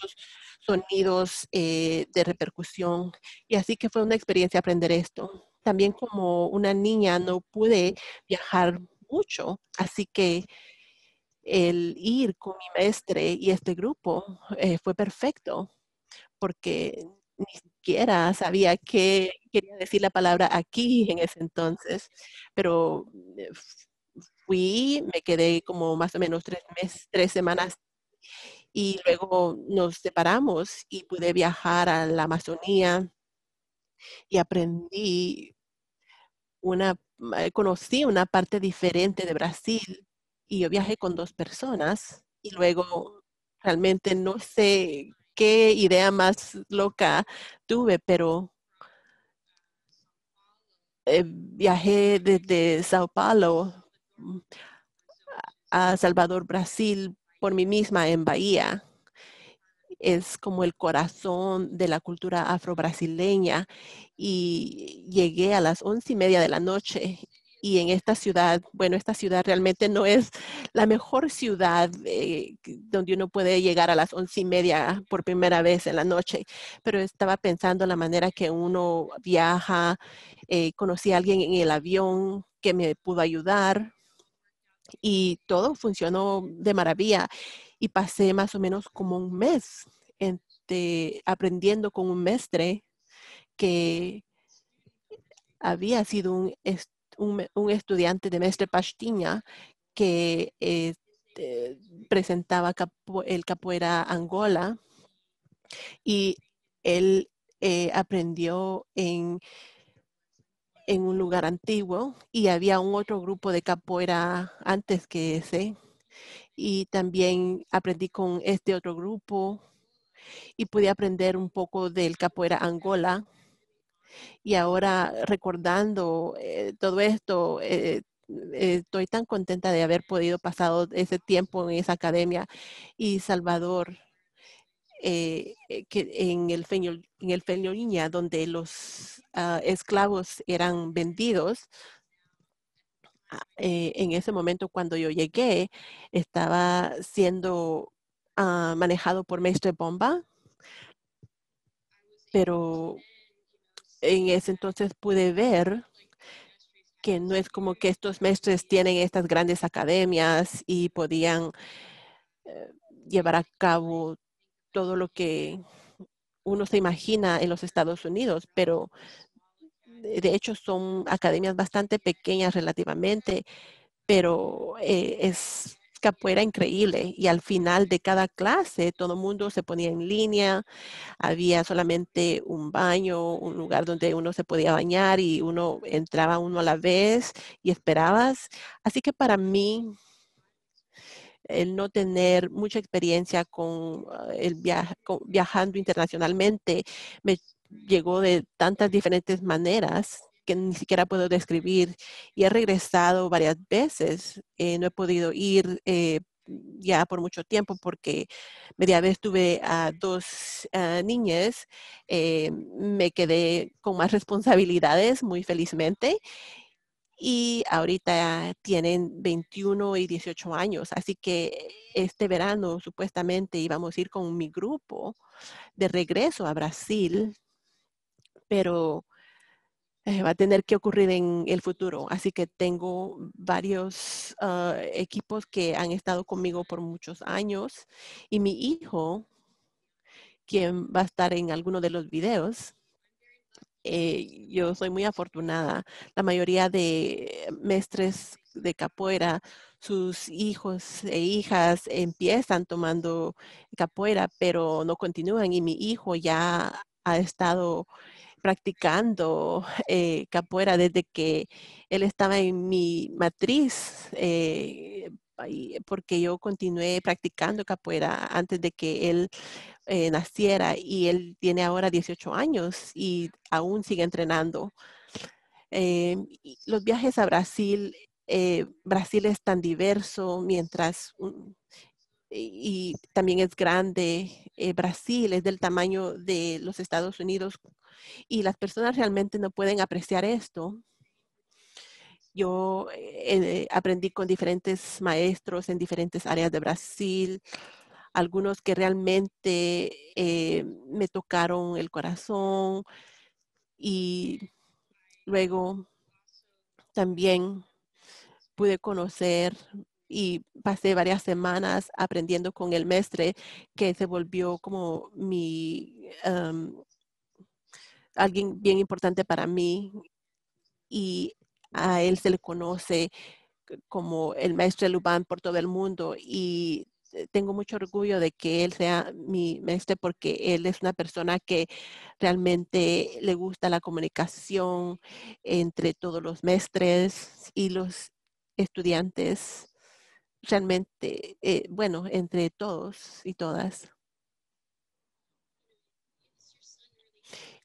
S3: sonidos de repercusión. Y así que fue una experiencia aprender esto. También como una niña no pude viajar mucho, así que el ir con mi maestre y este grupo fue perfecto porque ni siquiera sabía qué quería decir la palabra aquí en ese entonces, pero fui, me quedé como más o menos 3 semanas y luego nos separamos y pude viajar a la Amazonía y conocí una parte diferente de Brasil y yo viajé con 2 personas y luego realmente no sé qué idea más loca tuve, pero viajé desde Sao Paulo mm, a Salvador, Brasil, por mí misma en Bahía. Es como el corazón de la cultura afro-brasileña y llegué a las 11:30 de la noche. Y en esta ciudad, bueno, esta ciudad realmente no es la mejor ciudad donde uno puede llegar a las 11:30 por primera vez en la noche, pero estaba pensando en la manera que uno viaja. Conocí a alguien en el avión que me pudo ayudar y todo funcionó de maravilla y pasé más o menos como un mes aprendiendo con un mestre que había sido un estudiante de mestre Pastiña que presentaba el capoeira Angola y él aprendió en un lugar antiguo y había un otro grupo de capoeira antes que ese y también aprendí con este otro grupo y pude aprender un poco del capoeira Angola. Y ahora recordando todo esto, estoy tan contenta de haber podido pasar ese tiempo en esa academia y Salvador, que en el Feñoña, donde los esclavos eran vendidos. En ese momento cuando yo llegué, estaba siendo manejado por Mestre Bomba, pero en ese entonces pude ver que no es como que estos mestres tienen estas grandes academias y podían eh, llevar a cabo todo lo que uno se imagina en los Estados Unidos, pero de hecho son academias bastante pequeñas relativamente, pero es capoeira increíble y al final de cada clase todo el mundo se ponía en línea. Había solamente un baño, un lugar donde uno se podía bañar y uno entraba uno a la vez y esperabas. Así que para mí, el no tener mucha experiencia con viajando internacionalmente me llegó de tantas diferentes maneras que ni siquiera puedo describir y he regresado varias veces. No he podido ir ya por mucho tiempo porque media vez tuve a 2 niñas, me quedé con más responsabilidades muy felizmente y ahorita tienen 21 y 18 años. Así que este verano supuestamente íbamos a ir con mi grupo de regreso a Brasil, pero va a tener que ocurrir en el futuro. Así que tengo varios equipos que han estado conmigo por muchos años y mi hijo, quien va a estar en alguno de los videos. Yo soy muy afortunada. La mayoría de mestres de capoeira, sus hijos e hijas empiezan tomando capoeira, pero no continúan. Y mi hijo ya ha estado practicando capoeira desde que él estaba en mi matriz, porque yo continué practicando capoeira antes de que él naciera y él tiene ahora 18 años y aún sigue entrenando. Y los viajes a Brasil, Brasil es tan diverso y también es grande. Brasil es del tamaño de los Estados Unidos y las personas realmente no pueden apreciar esto. Yo aprendí con diferentes maestros en diferentes áreas de Brasil, algunos que realmente me tocaron el corazón y luego también pude conocer y pasé varias semanas aprendiendo con el mestre que se volvió como mi alguien bien importante para mí y a él se le conoce como el maestro Lubán por todo el mundo y tengo mucho orgullo de que él sea mi maestro porque él es una persona que realmente le gusta la comunicación entre todos los maestres y los estudiantes, realmente, bueno, entre todos y todas.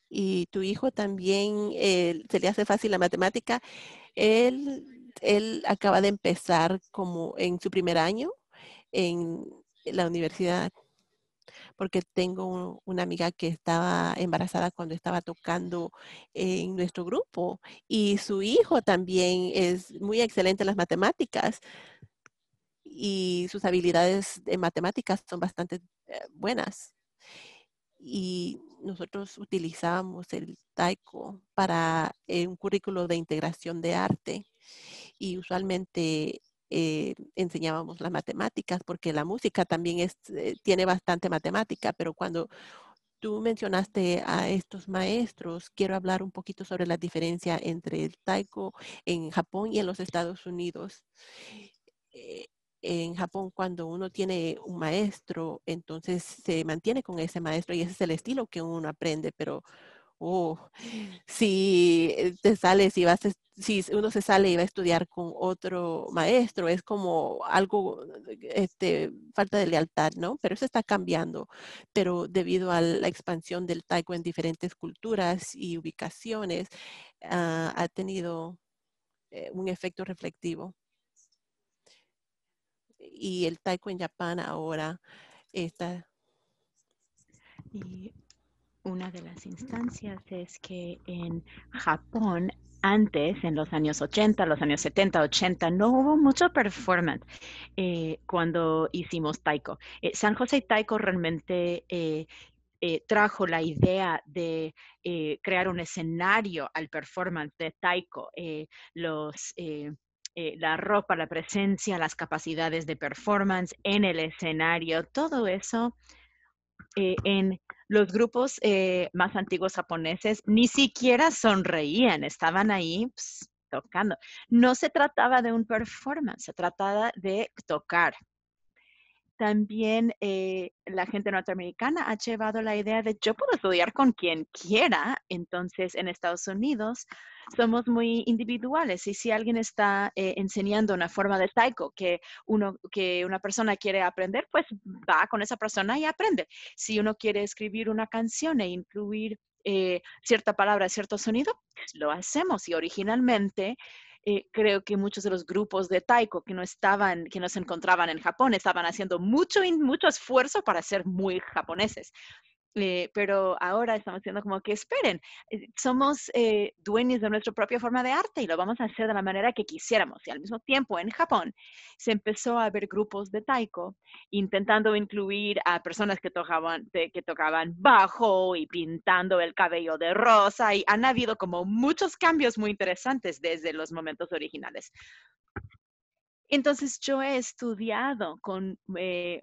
S3: Y tu hijo también se le hace fácil la matemática. Él acaba de empezar como en su primer año en la universidad, porque tengo una amiga que estaba embarazada cuando estaba tocando en nuestro grupo y su hijo también es muy excelente en las matemáticas y sus habilidades en matemáticas son bastante buenas. Y nosotros utilizamos el taiko para un currículo de integración de arte y usualmente enseñábamos las matemáticas porque la música también tiene bastante matemática, pero cuando tú mencionaste a estos maestros, quiero hablar un poquito sobre la diferencia entre el taiko en Japón y en los Estados Unidos. Eh, en Japón, cuando uno tiene un maestro, entonces se mantiene con ese maestro y ese es el estilo que uno aprende, pero oh, si te sales y si uno se sale y va a estudiar con otro maestro, es como algo, falta de lealtad, ¿no? Pero eso está cambiando. Pero debido a la expansión del taiko en diferentes culturas y ubicaciones, ha tenido un efecto reflectivo. Y el taiko en Japón ahora está.
S1: Y una de las instancias es que en Japón, antes, en los años 80, los años 70, 80, no hubo mucho performance cuando hicimos taiko. San Jose Taiko realmente trajo la idea de crear un escenario al performance de taiko. La ropa, la presencia, las capacidades de performance en el escenario, todo eso en los grupos más antiguos japoneses ni siquiera sonreían, estaban ahí tocando. No se trataba de un performance, se trataba de tocar. También la gente norteamericana ha llevado la idea de yo puedo estudiar con quien quiera. Entonces, en Estados Unidos somos muy individuales y si alguien está enseñando una forma de taiko que una persona quiere aprender, pues va con esa persona y aprende. Si uno quiere escribir una canción e incluir cierta palabra, cierto sonido, pues lo hacemos. Y originalmente creo que muchos de los grupos de taiko que no se encontraban en Japón, estaban haciendo mucho esfuerzo para ser muy japoneses. Pero ahora estamos diciendo como que esperen, somos dueños de nuestra propia forma de arte y lo vamos a hacer de la manera que quisiéramos. Y al mismo tiempo en Japón se empezó a ver grupos de taiko intentando incluir a personas que tocaban bajo y pintando el cabello de rosa y han habido como muchos cambios muy interesantes desde los momentos originales. Entonces yo he estudiado con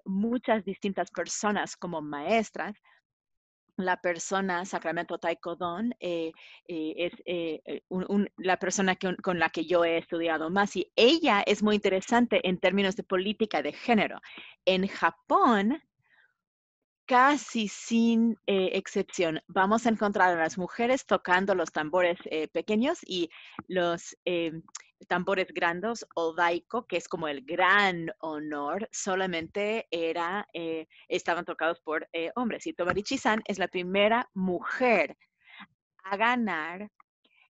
S1: muchas distintas personas como maestras. La persona, Sacramento Taiko Don, es la persona con la que yo he estudiado más y ella es muy interesante en términos de política de género. En Japón, casi sin excepción, vamos a encontrar a las mujeres tocando los tambores pequeños y los tambores grandes o daiko, que es como el gran honor, solamente estaban tocados por hombres. Y Tobarichi-san es la primera mujer a ganar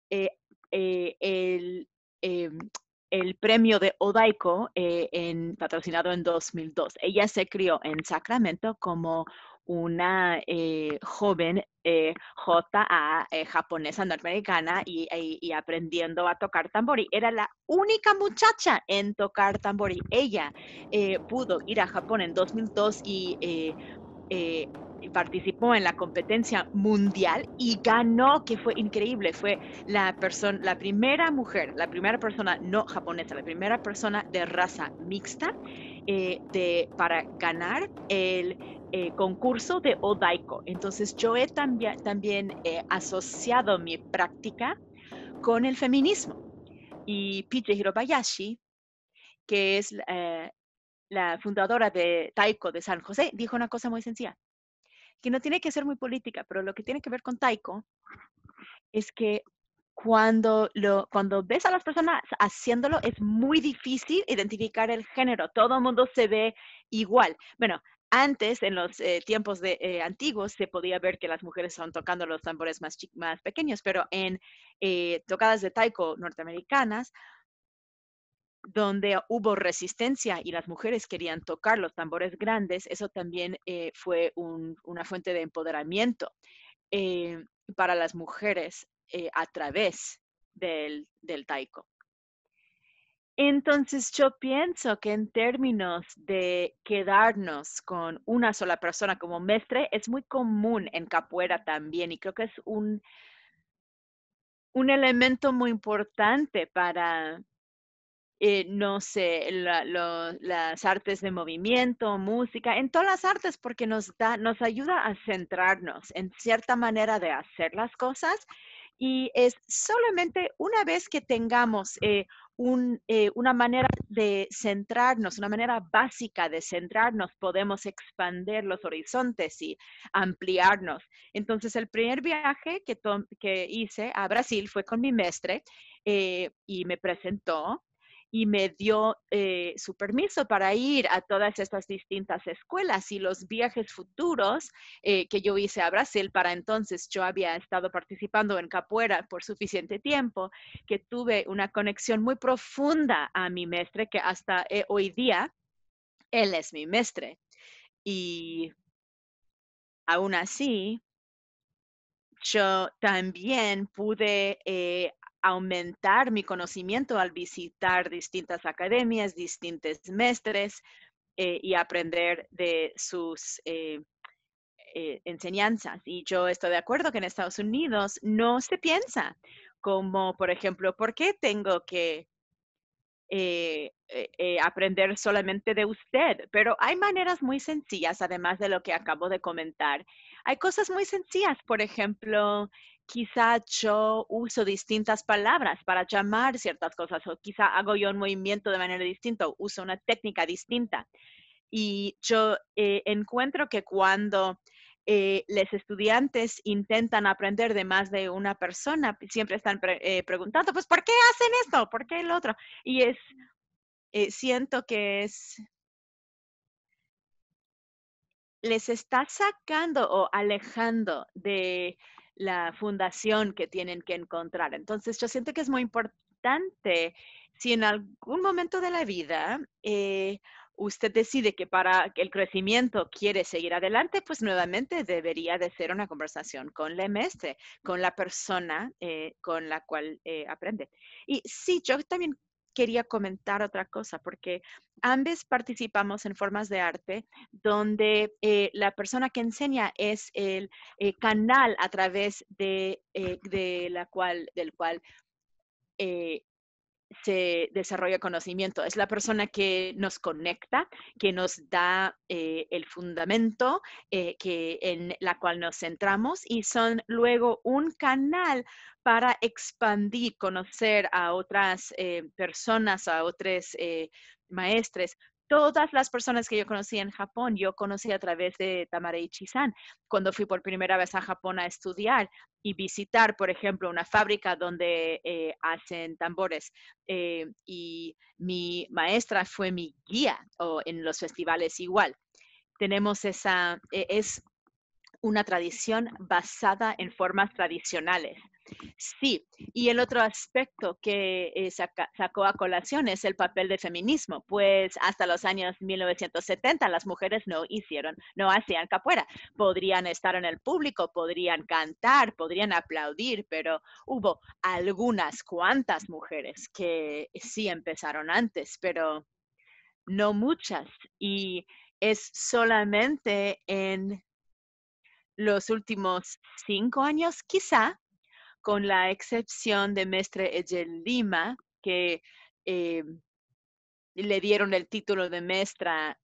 S1: eh, eh, el, eh, el premio de Odaiko patrocinado en 2002. Ella se crió en Sacramento como una joven japonesa norteamericana y aprendiendo a tocar tambori. Era la única muchacha en tocar tambori. Ella pudo ir a Japón en 2002 y participó en la competencia mundial y ganó, que fue increíble. Fue la primera mujer, la primera persona no japonesa, la primera persona de raza mixta para ganar el concurso de Odaiko. Entonces yo he también asociado mi práctica con el feminismo. Y P.J. Hirobayashi, que es la fundadora de Taiko de San José, dijo una cosa muy sencilla, que no tiene que ser muy política, pero lo que tiene que ver con Taiko es que cuando ves a las personas haciéndolo, es muy difícil identificar el género. Todo el mundo se ve igual. Bueno, antes, en los tiempos antiguos, se podía ver que las mujeres estaban tocando los tambores más pequeños, pero en tocadas de taiko norteamericanas, donde hubo resistencia y las mujeres querían tocar los tambores grandes, eso también fue una fuente de empoderamiento eh, para las mujeres a través del taiko. Entonces yo pienso que en términos de quedarnos con una sola persona como mestre, es muy común en capoeira también y creo que es un elemento muy importante para no sé, las artes de movimiento, música, en todas las artes, porque nos ayuda a centrarnos en cierta manera de hacer las cosas. Y es solamente una vez que tengamos una manera de centrarnos, una manera básica de centrarnos, podemos expandir los horizontes y ampliarnos. Entonces, el primer viaje que hice a Brasil fue con mi mestre y me presentó y me dio su permiso para ir a todas estas distintas escuelas y los viajes futuros que yo hice a Brasil. Para entonces yo había estado participando en capoeira por suficiente tiempo que tuve una conexión muy profunda a mi mestre, que hasta hoy día él es mi mestre. Y aún así, yo también pude aumentar mi conocimiento al visitar distintas academias, distintos mestres y aprender de sus enseñanzas. Y yo estoy de acuerdo que en Estados Unidos no se piensa como, por ejemplo, ¿por qué tengo que aprender solamente de usted? Pero hay maneras muy sencillas, además de lo que acabo de comentar. Hay cosas muy sencillas, por ejemplo, quizá yo uso distintas palabras para llamar ciertas cosas, o quizá hago yo un movimiento de manera distinta, uso una técnica distinta. Y yo encuentro que cuando los estudiantes intentan aprender de más de una persona, siempre están preguntando, pues, ¿por qué hacen esto? ¿Por qué el otro? Y siento que les está sacando o alejando de la fundación que tienen que encontrar. Entonces, yo siento que es muy importante si en algún momento de la vida usted decide que para el crecimiento quiere seguir adelante, pues nuevamente debería de ser una conversación con la maestre, con la persona con la cual aprende. Y sí, yo también quería comentar otra cosa, porque ambos participamos en formas de arte donde la persona que enseña es el canal a través del cual eh, se desarrolla conocimiento. Es la persona que nos conecta, que nos da el fundamento en la cual nos centramos y son luego un canal para expandir, conocer a otras personas, a otros maestres. Todas las personas que yo conocí en Japón, yo conocí a través de Tamara Ichi-san. Cuando fui por primera vez a Japón a estudiar y visitar, por ejemplo, una fábrica donde hacen tambores, y mi maestra fue mi guía, o en los festivales igual. Tenemos es una tradición basada en formas tradicionales. Sí, y el otro aspecto que sacó a colación es el papel del feminismo, pues hasta los años 1970 las mujeres no hacían capoeira. Podrían estar en el público, podrían cantar, podrían aplaudir, pero hubo algunas cuantas mujeres que sí empezaron antes, pero no muchas. Y es solamente en los últimos 5 años, quizá, con la excepción de Mestre Ejel Lima, que eh, le dieron el título de maestra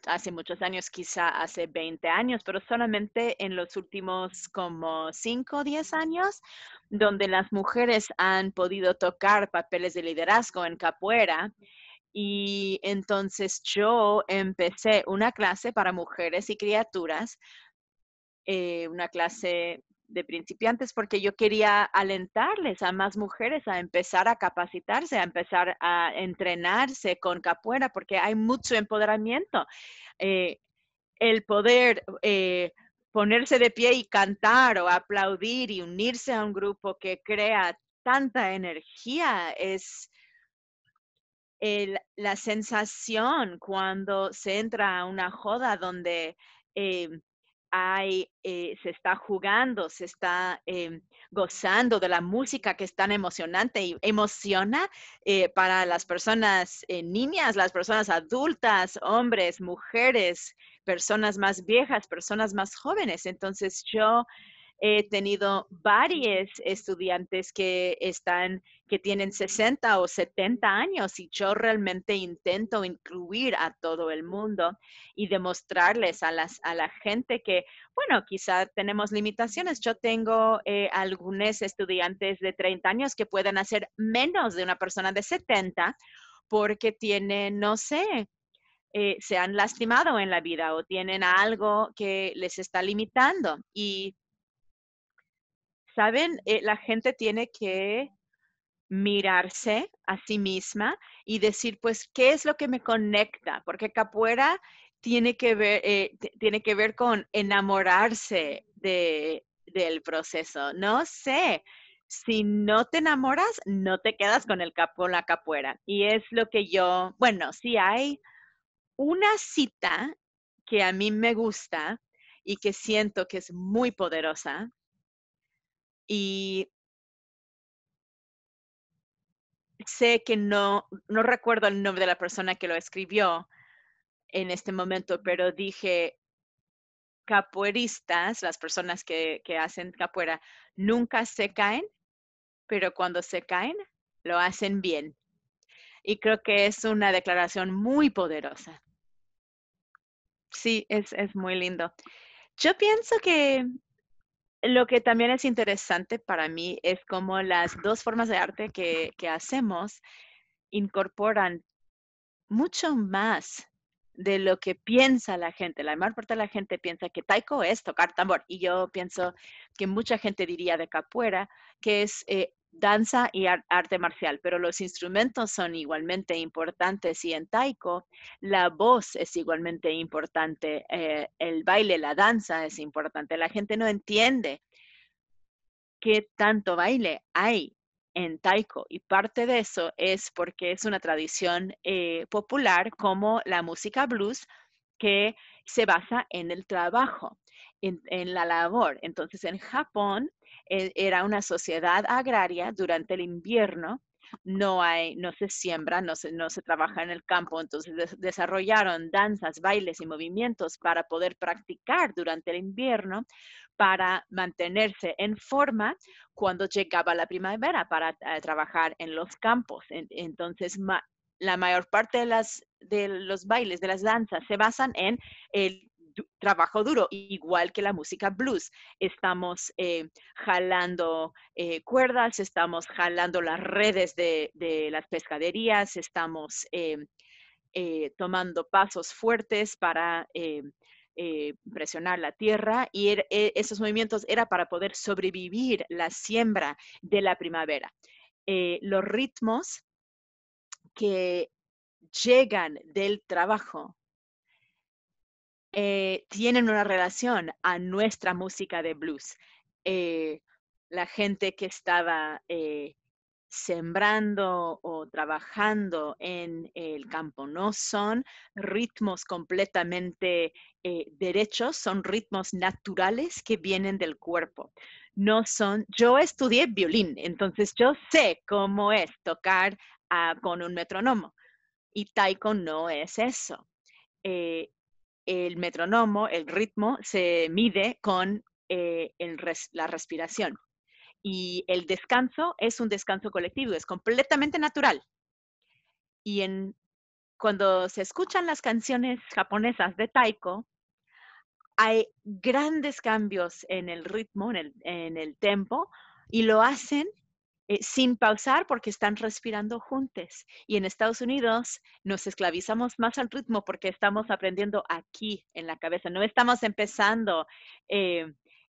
S1: hace muchos años, quizá hace 20 años, pero solamente en los últimos como 5 o 10 años, donde las mujeres han podido tocar papeles de liderazgo en capoeira. Y entonces yo empecé una clase para mujeres y criaturas, una clase de principiantes, porque yo quería alentarles a más mujeres a empezar a capacitarse, a empezar a entrenarse con capoeira, porque hay mucho empoderamiento. Eh, el poder ponerse de pie y cantar o aplaudir y unirse a un grupo que crea tanta energía es la sensación cuando se entra a una joda donde eh, se está jugando, se está gozando de la música que es tan emocionante y emociona para las personas niñas, las personas adultas, hombres, mujeres, personas más viejas, personas más jóvenes. Entonces yo he tenido varios estudiantes que tienen 60 o 70 años y yo realmente intento incluir a todo el mundo y demostrarles a la gente que, bueno, quizá tenemos limitaciones. Yo tengo algunos estudiantes de 30 años que pueden hacer menos de una persona de 70 porque tienen, no sé, se han lastimado en la vida o tienen algo que les está limitando. Y ¿saben? La gente tiene que mirarse a sí misma y decir, pues, ¿qué es lo que me conecta? Porque capoeira tiene que ver con enamorarse del proceso. No sé, si no te enamoras, no te quedas con la capoeira. Y es lo que bueno, sí hay una cita que a mí me gusta y que siento que es muy poderosa. Y sé que no recuerdo el nombre de la persona que lo escribió en este momento, pero dije, capoeiristas, las personas que hacen capoeira, nunca se caen, pero cuando se caen, lo hacen bien. Y creo que es una declaración muy poderosa. Sí, es muy lindo. Yo pienso que lo que también es interesante para mí es cómo las dos formas de arte que hacemos incorporan mucho más de lo que piensa la gente. La mayor parte de la gente piensa que taiko es tocar tambor y yo pienso que mucha gente diría de capoeira que es danza y arte marcial, pero los instrumentos son igualmente importantes y en taiko la voz es igualmente importante, el baile, la danza es importante. La gente no entiende qué tanto baile hay en taiko y parte de eso es porque es una tradición popular como la música blues que se basa en el trabajo, en la labor. Entonces en Japón era una sociedad agraria durante el invierno. No se siembra, no se trabaja en el campo, entonces desarrollaron danzas, bailes y movimientos para poder practicar durante el invierno, para mantenerse en forma cuando llegaba la primavera para trabajar en los campos. Entonces, la mayor parte de los bailes, de las danzas, se basan en el trabajo duro, igual que la música blues. Estamos jalando cuerdas, estamos jalando las redes de las pescaderías, estamos tomando pasos fuertes para presionar la tierra y esos movimientos era para poder sobrevivir la siembra de la primavera. Los ritmos que llegan del trabajo tienen una relación a nuestra música de blues. Eh, la gente que estaba sembrando o trabajando en el campo no son ritmos completamente derechos, son ritmos naturales que vienen del cuerpo. No son, yo estudié violín, entonces yo sé cómo es tocar con un metrónomo y taiko no es eso. Eh, el metrónomo, el ritmo, se mide con la respiración. Y el descanso es un descanso colectivo, es completamente natural. Y cuando se escuchan las canciones japonesas de taiko, hay grandes cambios en el ritmo, en el tempo, y lo hacen sin pausar porque están respirando juntos. Y en Estados Unidos nos esclavizamos más al ritmo porque estamos aprendiendo aquí en la cabeza. No estamos empezando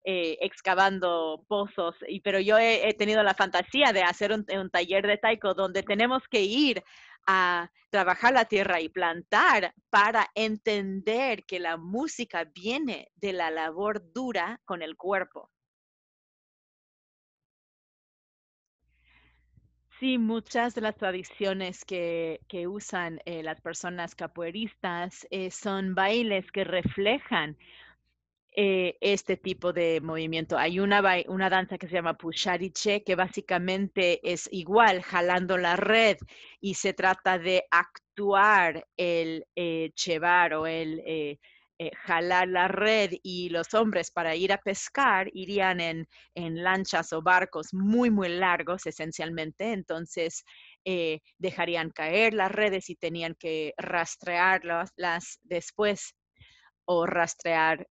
S1: excavando pozos, pero yo he tenido la fantasía de hacer un taller de taiko donde tenemos que ir a trabajar la tierra y plantar para entender que la música viene de la labor dura con el cuerpo. Sí, muchas de las tradiciones que usan las personas capoeiristas son bailes que reflejan este tipo de movimiento. Hay una danza que se llama Pushariche, que básicamente es igual, jalando la red, y se trata de actuar el chevar o el jalar la red, y los hombres para ir a pescar irían en lanchas o barcos muy, muy largos esencialmente. Entonces dejarían caer las redes y tenían que rastrearlas después o rastrear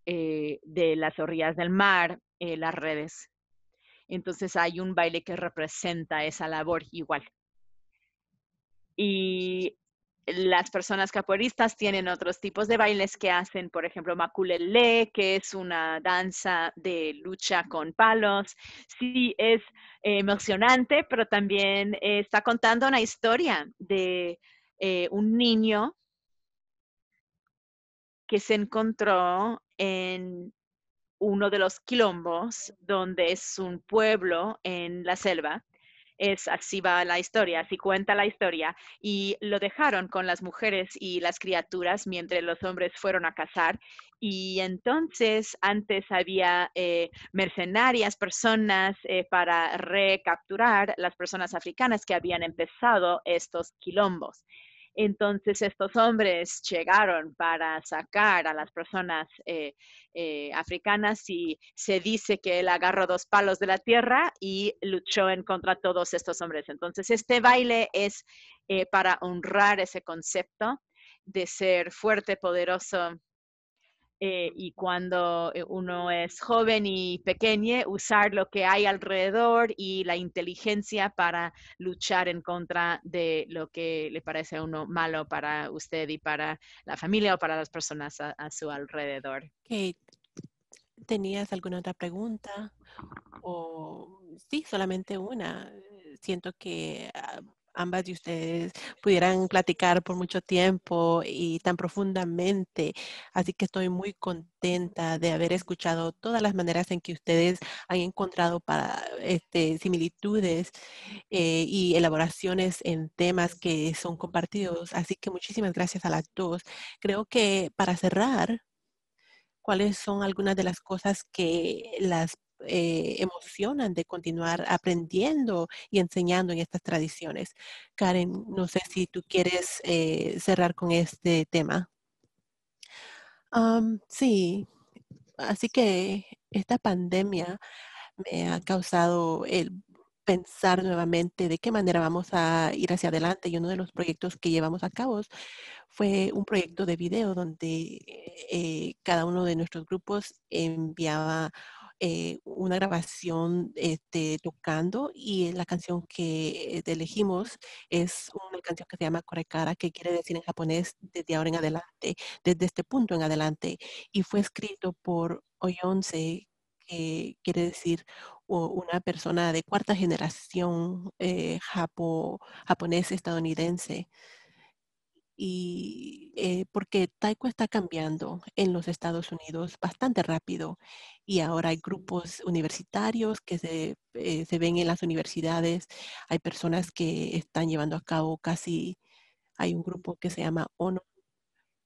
S1: de las orillas del mar las redes. Entonces hay un baile que representa esa labor igual. Y las personas capoeiristas tienen otros tipos de bailes que hacen, por ejemplo, maculelé, que es una danza de lucha con palos. Sí, es emocionante, pero también está contando una historia de un niño que se encontró en uno de los quilombos, donde es un pueblo en la selva. Es así va la historia, así cuenta la historia, y lo dejaron con las mujeres y las criaturas mientras los hombres fueron a cazar. Y entonces antes había mercenarias, personas para recapturar las personas africanas que habían empezado estos quilombos. Entonces estos hombres llegaron para sacar a las personas africanas, y se dice que él agarró dos palos de la tierra y luchó en contra de todos estos hombres. Entonces este baile es para honrar ese concepto de ser fuerte, poderoso, y cuando uno es joven y pequeño, usar lo que hay alrededor y la inteligencia para luchar en contra de lo que le parece a uno malo para usted y para la familia o para las personas a su alrededor.
S3: Kate, ¿tenías alguna otra pregunta? O sí, solamente una. Siento que ambas de ustedes pudieran platicar por mucho tiempo y tan profundamente. Así que estoy muy contenta de haber escuchado todas las maneras en que ustedes han encontrado para similitudes y elaboraciones en temas que son compartidos. Así que muchísimas gracias a las dos. Creo que para cerrar, ¿cuáles son algunas de las cosas que las emocionan de continuar aprendiendo y enseñando en estas tradiciones? Karen, no sé si tú quieres cerrar con este tema. Sí, así que esta pandemia me ha causado el pensar nuevamente de qué manera vamos a ir hacia adelante. Y uno de los proyectos que llevamos a cabo fue un proyecto de video donde cada uno de nuestros grupos enviaba una grabación tocando, y la canción que elegimos es una canción que se llama Korekara, que quiere decir en japonés desde ahora en adelante, desde este punto en adelante, y fue escrito por Oyonse, que quiere decir una persona de cuarta generación japonés estadounidense. Y porque Taiko está cambiando en los Estados Unidos bastante rápido, y ahora hay grupos universitarios que se ven en las universidades, hay personas que están llevando a cabo hay un grupo que se llama ONO,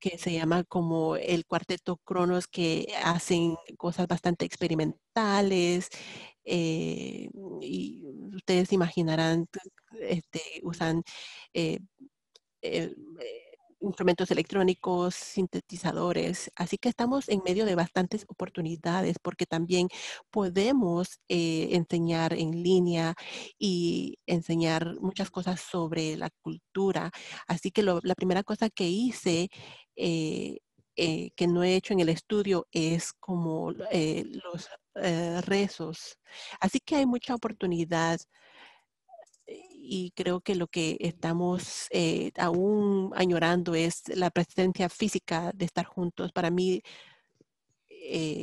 S3: que se llama como el Cuarteto Cronos, que hacen cosas bastante experimentales, eh, y ustedes imaginarán, usan eh, eh, instrumentos electrónicos, sintetizadores. Así que estamos en medio de bastantes oportunidades porque también podemos enseñar en línea y enseñar muchas cosas sobre la cultura. Así que la primera cosa que hice, eh, que no he hecho en el estudio, es como los rezos. Así que hay mucha oportunidad y creo que lo que estamos aún añorando es la presencia física de estar juntos. Para mí,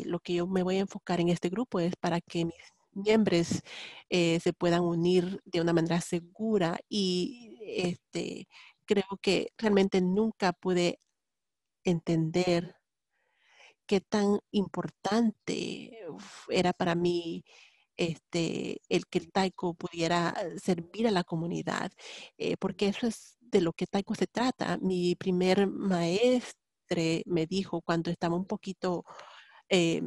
S3: lo que yo me voy a enfocar en este grupo es para que mis miembros se puedan unir de una manera segura y creo que realmente nunca pude entender qué tan importante era para mí el que el taiko pudiera servir a la comunidad, porque eso es de lo que taiko se trata. Mi primer maestre me dijo cuando estaba un poquito eh,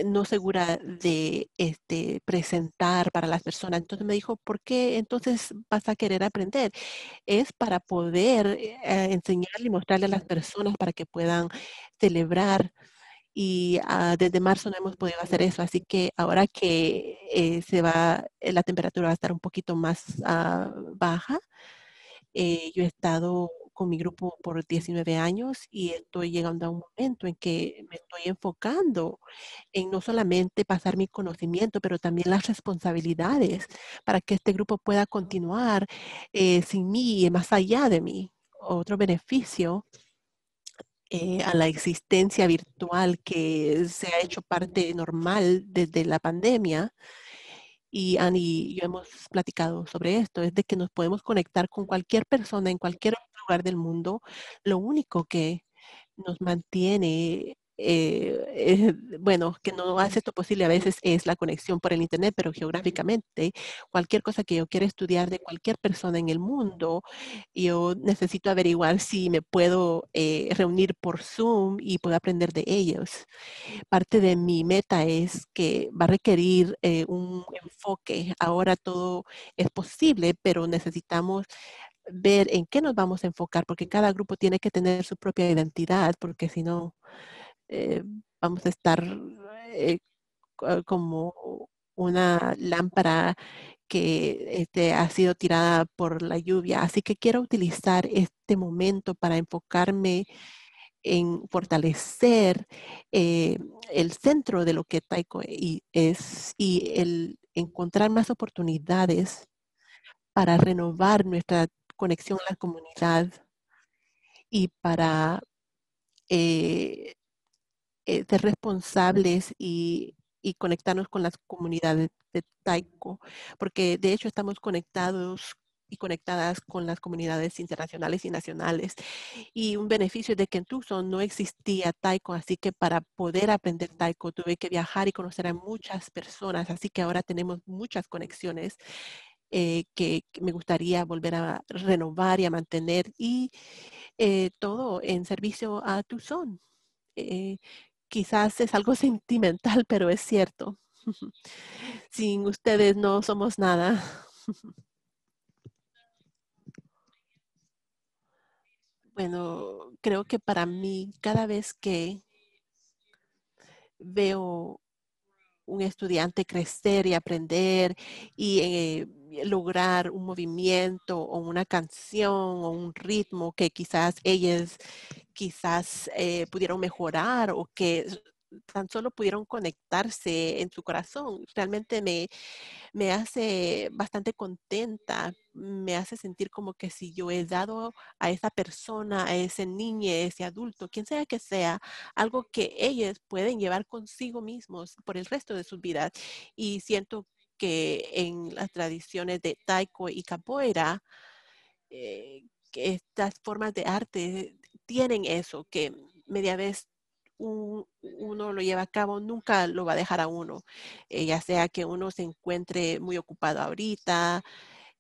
S3: no segura de presentar para las personas. Entonces me dijo, ¿por qué entonces vas a querer aprender? Es para poder enseñarle y mostrarle a las personas para que puedan celebrar y desde marzo no hemos podido hacer eso, así que ahora que la temperatura va a estar un poquito más baja, yo he estado con mi grupo por 19 años y estoy llegando a un momento en que me estoy enfocando en no solamente pasar mi conocimiento, pero también las responsabilidades para que este grupo pueda continuar sin mí y más allá de mí. Otro beneficio a la existencia virtual que se ha hecho parte normal desde la pandemia. Y Annie y yo hemos platicado sobre esto, es de que nos podemos conectar con cualquier persona en cualquier lugar del mundo. Lo único que nos mantiene, bueno, que no hace esto posible a veces es la conexión por el Internet, pero geográficamente, cualquier cosa que yo quiera estudiar de cualquier persona en el mundo, yo necesito averiguar si me puedo reunir por Zoom y puedo aprender de ellos. Parte de mi meta es que va a requerir un enfoque. Ahora todo es posible, pero necesitamos ver en qué nos vamos a enfocar, porque cada grupo tiene que tener su propia identidad, porque si no, eh, vamos a estar eh, como una lámpara que ha sido tirada por la lluvia. Así que quiero utilizar este momento para enfocarme en fortalecer eh, el centro de lo que Taiko es y el encontrar más oportunidades para renovar nuestra conexión a la comunidad y para eh, ser responsables y conectarnos con las comunidades de Taiko, porque de hecho estamos conectados y conectadas con las comunidades internacionales y nacionales. Y un beneficio de que en Tucson no existía Taiko, así que para poder aprender Taiko tuve que viajar y conocer a muchas personas, así que ahora tenemos muchas conexiones que me gustaría volver a renovar y a mantener y todo en servicio a Tucson. Eh, Quizás es algo sentimental, pero es cierto. Sin ustedes no somos nada. Bueno, creo que para mí, cada vez que veo un estudiante crecer y aprender y lograr un movimiento o una canción o un ritmo que quizás ellos quizás pudieron mejorar o que tan solo pudieron conectarse en su corazón. Realmente me hace bastante contenta, me hace sentir como que si yo he dado a esa persona, a ese niño, a ese adulto, quien sea que sea, algo que ellos pueden llevar consigo mismos por el resto de su vida. Y siento que en las tradiciones de taiko y capoeira, que estas formas de arte tienen eso, que media vez uno lo lleva a cabo, nunca lo va a dejar a uno, ya sea que uno se encuentre muy ocupado ahorita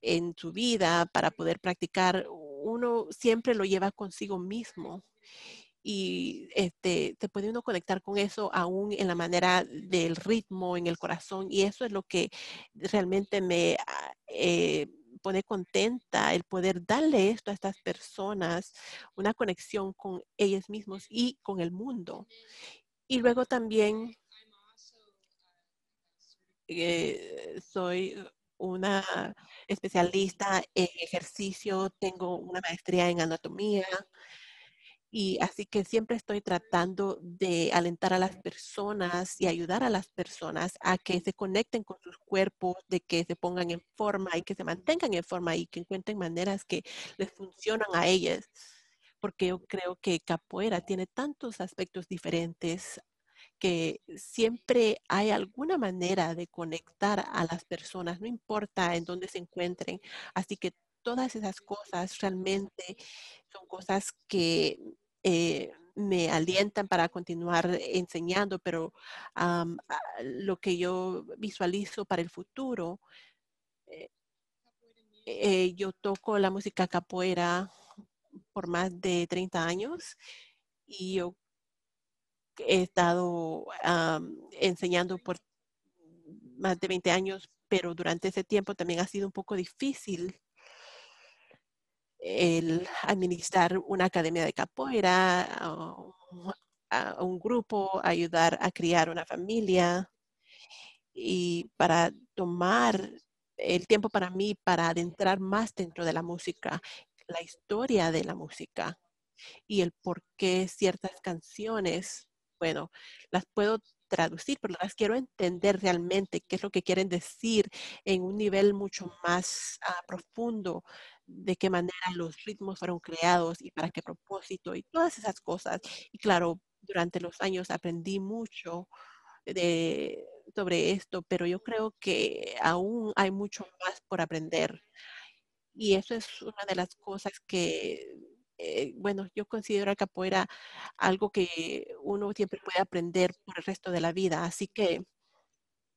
S3: en su vida para poder practicar, uno siempre lo lleva consigo mismo y se puede uno conectar con eso aún en la manera del ritmo, en el corazón, y eso es lo que realmente me pone contenta el poder darle esto a estas personas, una conexión con ellos mismos y con el mundo. Y luego también soy una especialista en ejercicio, tengo una maestría en anatomía y así que siempre estoy tratando de alentar a las personas y ayudar a las personas a que se conecten con sus cuerpos, de que se pongan en forma y que se mantengan en forma y que encuentren maneras que les funcionan a ellas. Porque yo creo que capoeira tiene tantos aspectos diferentes que siempre hay alguna manera de conectar a las personas, no importa en dónde se encuentren. Así que todas esas cosas realmente son cosas que me alientan para continuar enseñando, pero lo que yo visualizo para el futuro, eh, yo toco la música capoeira por más de 30 años y yo he estado enseñando por más de 20 años, pero durante ese tiempo también ha sido un poco difícil el administrar una academia de capoeira, a un grupo, ayudar a criar una familia y para tomar el tiempo para mí para adentrar más dentro de la música, la historia de la música y el por qué ciertas canciones, bueno, las puedo traducir, pero las quiero entender realmente qué es lo que quieren decir en un nivel mucho más profundo, de qué manera los ritmos fueron creados y para qué propósito y todas esas cosas. Y claro, durante los años aprendí mucho de, sobre esto, pero yo creo que aún hay mucho más por aprender. Y eso es una de las cosas que, bueno, yo considero el capoeira algo que uno siempre puede aprender por el resto de la vida. Así que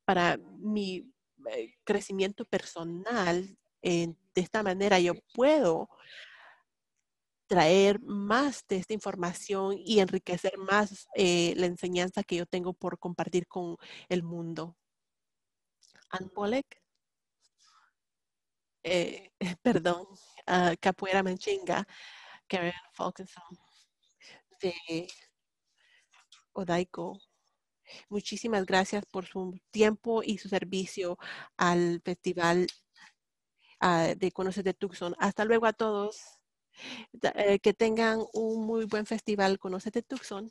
S3: para mi crecimiento personal, de esta manera yo puedo traer más de esta información y enriquecer más la enseñanza que yo tengo por compartir con el mundo. Ann Pollock, perdón, Capoeira Manchinga, Karen Falkenson de Odaico. Muchísimas gracias por su tiempo y su servicio al Festival de Conocer de Tucson. Hasta luego a todos. Que tengan un muy buen festival Conoce de Tucson.